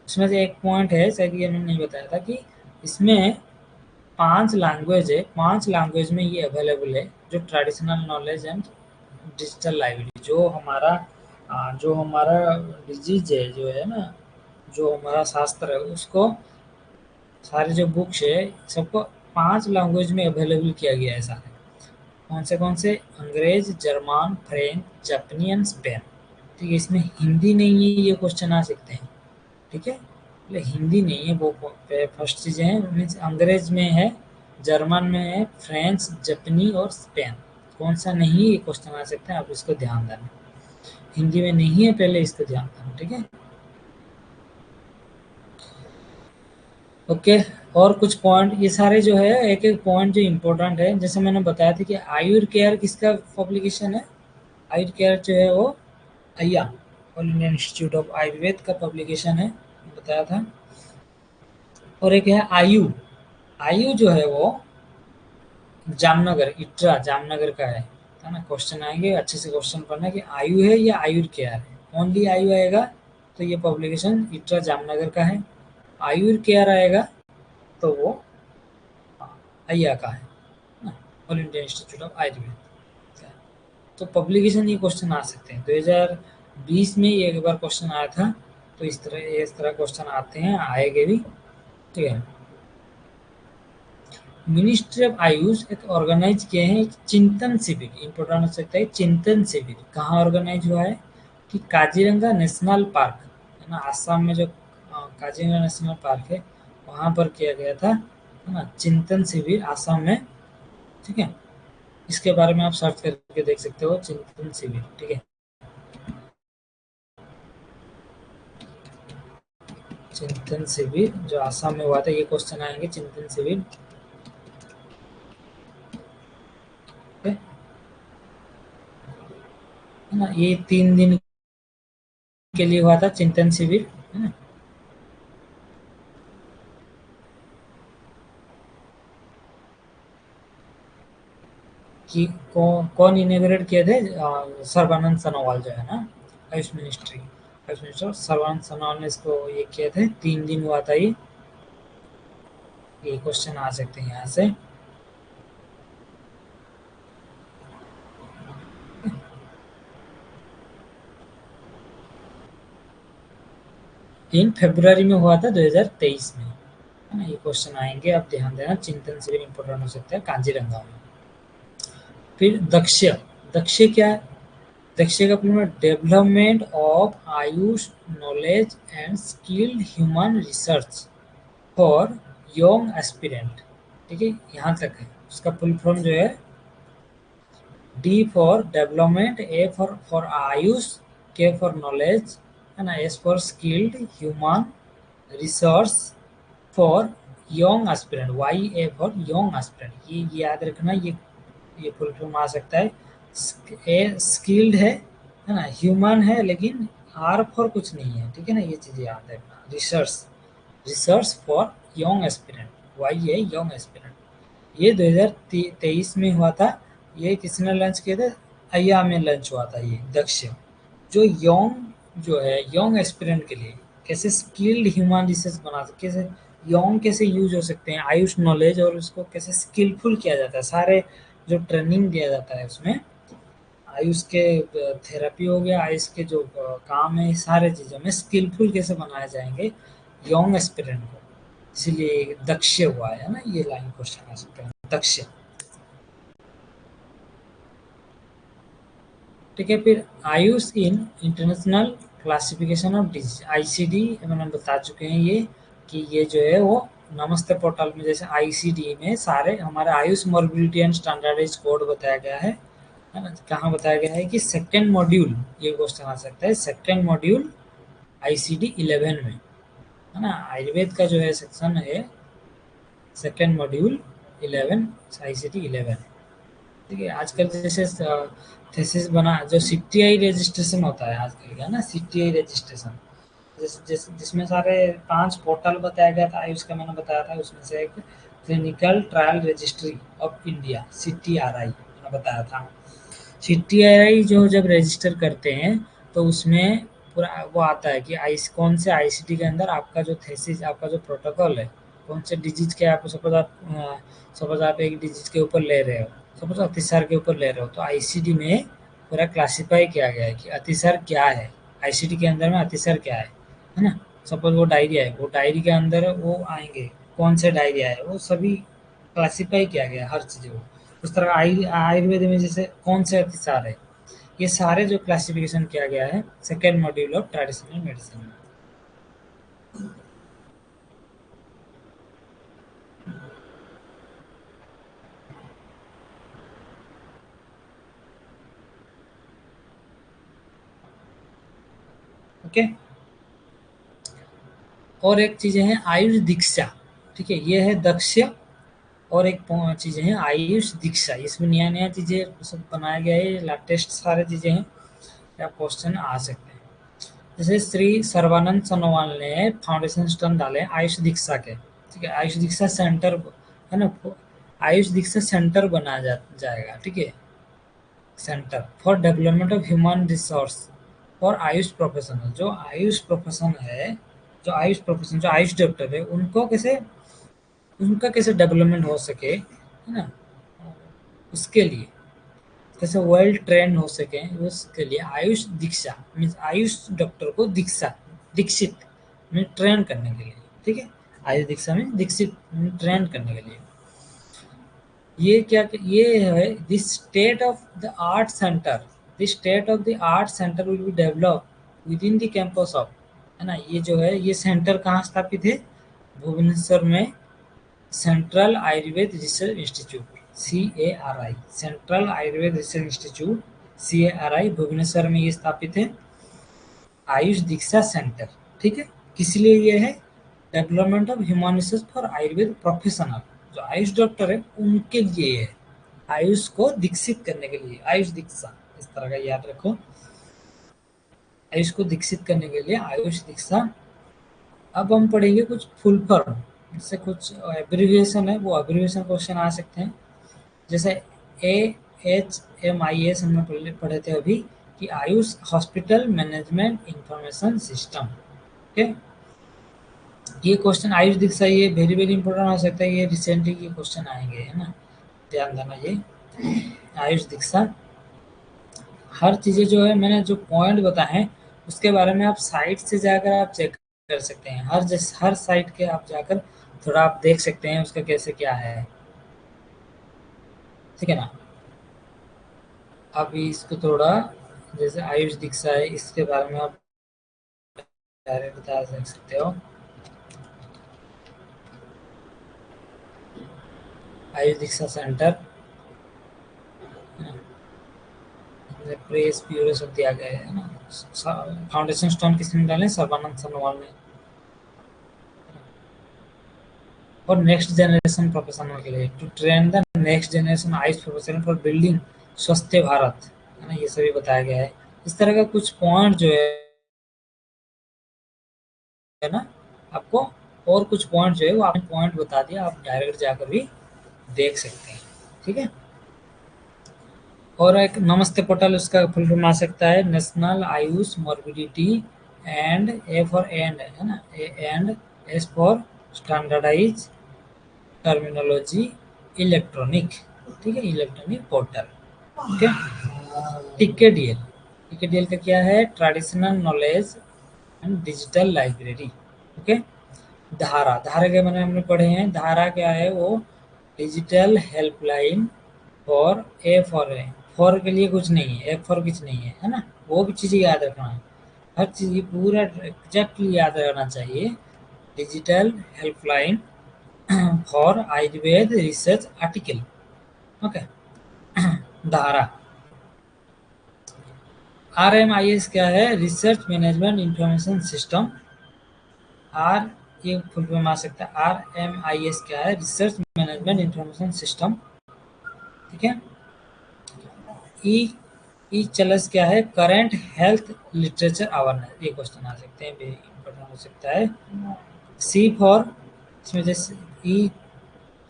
उसमें से एक पॉइंट है, शायद ये मैंने नहीं बताया था, कि इसमें 5 लैंग्वेज है, 5 लैंग्वेज में ये अवेलेबल है, जो traditional knowledge and digital library, जो हमारा डिजीज है, जो है ना, जो हमारा शास्त्र है, उसको सारे जो बुक्स है सबको 5 लैंग्वेज में अवेलेबल किया गया है सारे। कौन से, अंग्रेज, जर्मन, फ्रेंच, जापानी एंड स्पेन। ठीक है, इसमें हिंदी नहीं है, ये क्वेश्चन आ सकते हैं। ठीक है, हिंदी नहीं है, वो फर्स्ट चीज़ें हैं, मीन्स अंग्रेज में है, जर्मन में है, फ्रेंच, जापानी और स्पेन। कौन सा नहीं, ये क्वेश्चन आ सकते हैं, आप इसको ध्यान देना। हिंदी में नहीं है, पहले इसको ध्यान देना। ठीक है, ओके। और कुछ पॉइंट, ये सारे जो है एक एक पॉइंट जो इम्पोर्टेंट है, जैसे मैंने बताया था कि आयुर केयर किसका पब्लिकेशन है, आयुर केयर जो है वो AIIA, all India institute of Ayurveda का पब्लिकेशन है, बताया था। और एक है आयु, आयु जो है वो जामनगर, इट्रा जामनगर का है ना। क्वेश्चन आएंगे, अच्छे से क्वेश्चन पढ़ना कि आयु है या आयुर केयर है। ओनली आयु आएगा तो ये पब्लिकेशन इट्रा जामनगर का है, आयुर केयर आएगा तो वो अय्या का है ना, all India institute of Ayurveda. तो पब्लिकेशन ये क्वेश्चन आ सकते हैं। 2020 में ये एक बार क्वेश्चन आया था, तो इस तरह क्वेश्चन आते हैं, आएंगे भी। ठीक है, मिनिस्ट्री ऑफ आयुष एक ऑर्गेनाइज किए हैं एक चिंतन शिविर, इंपोर्टेंट हो सकता है। चिंतन शिविर कहाँ ऑर्गेनाइज हुआ है, कि काजीरंगा नेशनल पार्क है ना, आसाम में जो काजीरंगा नेशनल पार्क है वहाँ पर किया गया था, है ना, चिंतन शिविर आसाम में। ठीक है, इसके बारे में आप सर्च करके देख सकते हो, चिंतन शिविर। ठीक है, चिंतन शिविर जो आसाम में हुआ था, ये क्वेश्चन आएंगे, चिंतन शिविर। है ना, ये 3 दिन के लिए हुआ था चिंतन शिविर, है ना। कि कौन इनोग्रेट किए थे, सर्बानंद सोनोवाल जो है ना, आयुष मिनिस्टर सर्बानंद सोनोवाल ने इसको ये किए थे, 3 दिन हुआ था ये क्वेश्चन आ सकते हैं यहाँ से। 3 फरवरी में हुआ था 2023 में, है ना, ये क्वेश्चन आएंगे, आप ध्यान देना। चिंतन शिविर इंपोर्टेंट हो सकता है काजीरंगा में। फिर दक्ष, दक्ष क्या है, दक्ष का पूर्ण development of Ayush knowledge and skilled human research for young aspirant. ठीक है, यहाँ तक है। उसका फुल फॉर्म जो है, D for development, A for Ayush, K for knowledge, है ना, S for skilled human resource for young aspirant, Y A for young aspirant. ये याद रखना, ये फुल फॉर्म आ सकता है। ए स्किल्ड है ना, ह्यूमन है, लेकिन आर फॉर कुछ नहीं है। ठीक है ना, ये चीज़ याद रखना। Research, research for young aspirant, Y है यंग एस्पिरेंट। ये 2023 में हुआ था। ये किसने लॉन्च किया था? अय्या में लॉन्च हुआ था ये दक्ष, जो जो है यंग एस्पिरेंट के लिए कैसे स्किल्ड ह्यूमन रिसोर्स बना सकते, कैसे यंग कैसे यूज हो सकते हैं आयुष नॉलेज, और उसको कैसे स्किलफुल किया जाता है। सारे जो ट्रेनिंग दिया जाता है उसमें आयुष के थेरेपी हो गया, आयुष के जो काम है, सारे चीज़ों में स्किलफुल कैसे बनाए जाएंगे यंग एस्पिरेंट को। इसीलिए दक्ष हुआ है ना, ये लाइन क्वेश्चन आ सकते हैं दक्ष। ठीक है, फिर Ayush in international classification of disease, ICD मैंने बता चुके हैं ये, कि ये जो है वो नमस्ते पोर्टल में, जैसे आईसीडी में सारे हमारे आयुष मॉर्बिलिटी एंड स्टैंडर्डाइज कोड बताया गया है ना। कहाँ बताया गया है कि सेकेंड मॉड्यूल, ये क्वेश्चन आ सकता है सेकेंड मॉड्यूल आईसीडी 11 में, है ना। आयुर्वेद का जो है सेक्शन है सेकेंड मॉड्यूल 11, आईसीडी 11। ठीक है, आजकल जैसे थीसिस बना जो सीटीआई रजिस्ट्रेशन होता है आजकल का ना, सीटीआई रजिस्ट्रेशन जिसमें सारे 5 पोर्टल बताया गया था आयुष का, मैंने बताया था उसमें से एक clinical trial registry of India, CTRI मैंने बताया था। सीटीआरआई जो जब रजिस्टर करते हैं तो उसमें पूरा वो आता है कि कौन से आईसीटी के अंदर आपका जो थीसिस, आपका जो प्रोटोकॉल है, कौन से डिजीज के आप सपोज आप एक डिजीज के ऊपर ले रहे हो, सपोज अतिसार के ऊपर ले रहे हो, तो आईसीडी में पूरा क्लासिफाई किया गया है कि अतिसार क्या है, आईसीडी के अंदर में अतिसार क्या है ना। सपोज वो डायरिया है, वो डायरी के अंदर वो आएंगे कौन से डायरिया है, वो सभी क्लासिफाई किया गया है हर चीज़ को। उस तरह आयुर्वेद में जैसे कौन से अतिसार है, ये सारे जो क्लासिफिकेशन किया गया है second module of traditional medicine में। ओके, और एक चीज़ें हैं आयुष दीक्षा। ठीक है, ये है दक्ष, और एक चीज़ें हैं आयुष दीक्षा, इसमें नया नया चीज़ें सब बनाया गया है, लेटेस्ट सारे चीज़ें हैं, या क्वेश्चन आ सकते हैं। जैसे श्री सर्वानंद सोनोवाल ने फाउंडेशन स्टोन डाले आयुष दीक्षा के। ठीक है, आयुष दीक्षा सेंटर है ना, आयुष दीक्षा सेंटर बनाया जाएगा। ठीक है, centre for development of human resource for Ayush professional, जो आयुष प्रोफेशन है, जो आयुष डॉक्टर है, उनको कैसे, उनका कैसे डेवलपमेंट हो सके, है ना, उसके लिए कैसे वेल ट्रेंड हो सके, उसके लिए आयुष दीक्षा मीन्स आयुष डॉक्टर को दीक्षित मीन ट्रेन करने के लिए। ठीक है, आयुष दीक्षा में दीक्षित ट्रेन करने के लिए ये क्या, ये है this state of the art centre, this state of the art centre will be develop with in the campus of, है ना। ये जो है ये सेंटर कहाँ स्थापित है? भुवनेश्वर में central Ayurveda research institute, CARI, central Ayurveda research institute CARI Bhubaneswar में ये स्थापित है, आयुष दीक्षा सेंटर। ठीक है, किस लिए ये है? Development of human resource for Ayurveda professional, जो आयुष डॉक्टर है उनके लिए ये है, आयुष को दीक्षित करने के लिए, आयुष दीक्षा इस तरह का याद रखो, आयुष को दीक्षित करने के लिए आयुष दीक्षा। अब हम पढ़ेंगे कुछ फुल फॉर्म, जैसे कुछ एब्रिविएशन है, वो एब्रिविएशन क्वेश्चन आ सकते हैं। जैसे AHMIS हमने पढ़े थे अभी, कि Ayush hospital management information system. Okay, ये क्वेश्चन आयुष दीक्षा, ये वेरी वेरी इंपॉर्टेंट हो सकता है, ये रिसेंटली ये क्वेश्चन आएंगे, है ना, ध्यान देना। ये आयुष दीक्षा, हर चीज़ें जो है मैंने जो पॉइंट बताए हैं उसके बारे में आप साइट से जाकर आप चेक कर सकते हैं, हर साइट के आप जाकर थोड़ा आप देख सकते हैं उसका कैसे क्या है। ठीक है ना, अभी इसको थोड़ा, जैसे आयुष दीक्षा है इसके बारे में आप डायरेक्ट बता सकते हो। आयुष दीक्षा सेंटर प्रेस ब्यूरो सब दिया गया है ना। फाउंडेशन स्टोन किसने डाले? सर्बानंद सोनोवाल ने। और नेक्स्ट जनरेशन प्रोफेशनल के लिए, to train the next generation Ayush professional for building Swasth Bharat, है ना, ये सभी बताया गया है। इस तरह का कुछ पॉइंट जो है ना आपको और कुछ पॉइंट जो है वो आपने पॉइंट बता दिया, आप डायरेक्ट जाकर भी देख सकते हैं। ठीक है, और एक नमस्ते पोर्टल उसका फुल फॉर्म आ सकता है national Ayush morbidity and, A for and है ना, and S for standardise terminology electronic. ठीक है, electronic portal. Okay, TKDL, TKDL का क्या है, traditional knowledge and digital library. Okay, Dhara, Dhara के मैंने हमने पढ़े हैं, धारा क्या है, वो digital helpline for, A for है, फॉर के लिए कुछ नहीं है, ए फॉर कुछ नहीं है ना, वो भी चीज़ें याद रखना है, हर चीज़ पूरा एग्जैक्टली याद रहना चाहिए। Digital helpline for Ayurveda research article. Okay, Dhara. RMIS क्या है, research management information system. R, ये फुल फॉर्म आ सकता है, RMIS क्या है, रिसर्च मैनेजमेंट इंफॉर्मेशन सिस्टम। ठीक है, ई, ई चलस क्या है, करंट हेल्थ लिटरेचर अवेयरनेस, ये क्वेश्चन आ सकते हैं, इंपॉर्टेंट हो सकता है। सी फॉर, इसमें जैसे ई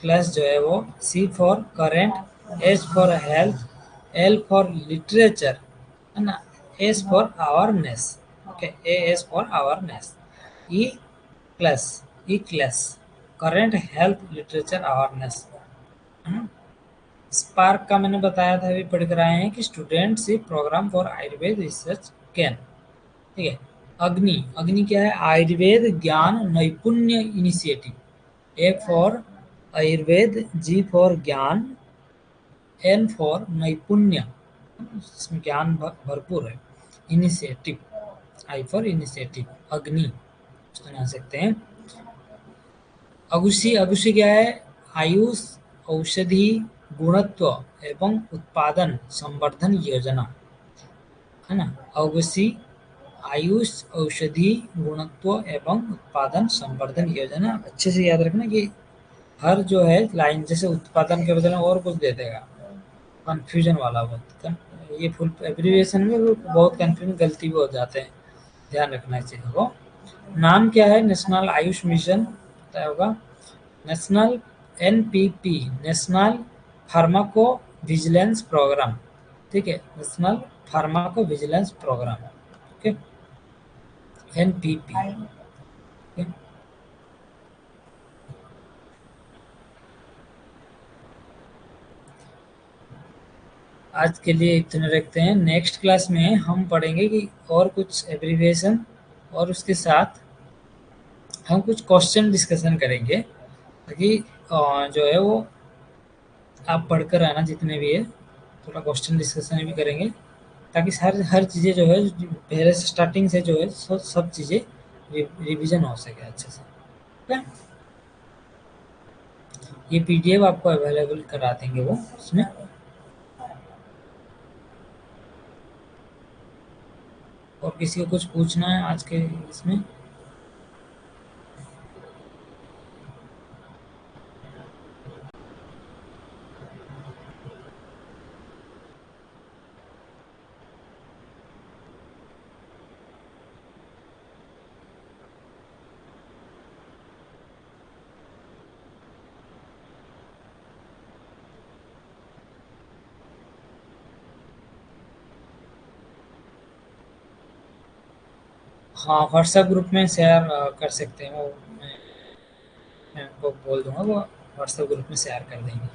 क्लास जो है वो C for current, S for health, L for literature है ना, S for awareness. Okay, A S for awareness. E class, E class current health literature awareness. SPARK का मैंने बताया था, अभी पढ़ कर आए हैं कि studentship programme for Ayurveda research Ken. ठीक है, अग्नि, अग्नि क्या है, Ayurveda Gyan Naipunya initiative. A for Ayurveda, G for Gyan, N for Naipunya, इसमें ज्ञान भरपूर है। इनिशिएटिव, आई फॉर इनिशिएटिव, अग्नि सुना सकते हैं। अगुशी, अगुशी क्या है, आयुष औषधि गुणत्व एवं उत्पादन संवर्धन योजना है ना, अगुशी आयुष औषधि गुणत्व एवं उत्पादन संवर्धन योजना। अच्छे से याद रखना कि हर जो है लाइन, जैसे उत्पादन के बदले और कुछ दे देगा, कंफ्यूजन वाला बहुत, ये फुल एब्रिविएशन में बहुत कंफ्यूजन, गलती भी हो जाते हैं, ध्यान रखना चाहिए वो। नाम क्या है, नेशनल आयुष मिशन, पता होगा, national NPP, national pharmacovigilance programme. ठीक है, national pharmacovigilance programme. Okay, NPP। Okay, आज के लिए इतने रखते हैं, नेक्स्ट क्लास में हम पढ़ेंगे कि और कुछ एब्रीविएशन, और उसके साथ हम कुछ क्वेश्चन डिस्कशन करेंगे, ताकि जो है वो आप पढ़कर आना जितने भी है, थोड़ा क्वेश्चन डिस्कशन भी करेंगे, ताकि हर हर चीज़ें जो है पहले से स्टार्टिंग से जो है सब चीज़ें रिवीजन हो सके अच्छे से। ठीक है, ये PDF आपको अवेलेबल करा देंगे वो उसमें। और किसी को कुछ पूछना है आज के इसमें? हाँ, व्हाट्सएप ग्रुप में शेयर कर सकते हैं वो, मैं उनको बोल दूंगा, वो व्हाट्सएप ग्रुप में शेयर कर देंगे।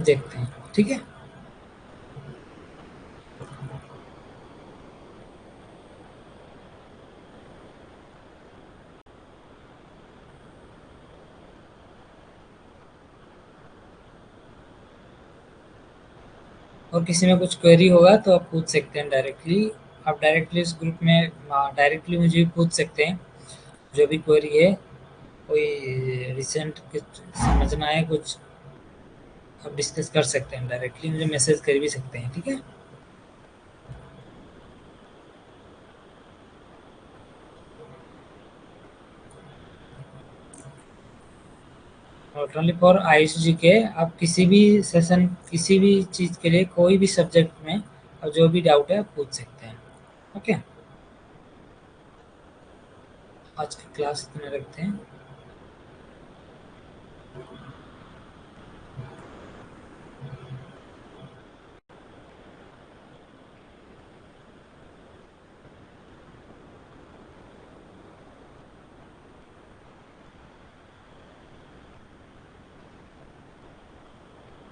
देखते हैं, ठीक है। और किसी में कुछ क्वेरी होगा तो आप पूछ सकते हैं डायरेक्टली, आप डायरेक्टली इस ग्रुप में डायरेक्टली मुझे भी पूछ सकते हैं, जो भी क्वेरी है, कोई रिसेंट कुछ समझना है कुछ, आप डिस्कस कर सकते हैं, डायरेक्टली मुझे मैसेज कर भी सकते हैं। ठीक है, और ओनली फॉर ISG के, आप किसी भी सेशन, किसी भी चीज़ के लिए, कोई भी सब्जेक्ट में, और जो भी डाउट है आप पूछ सकते हैं। ओके, आज की क्लास इतना रखते हैं।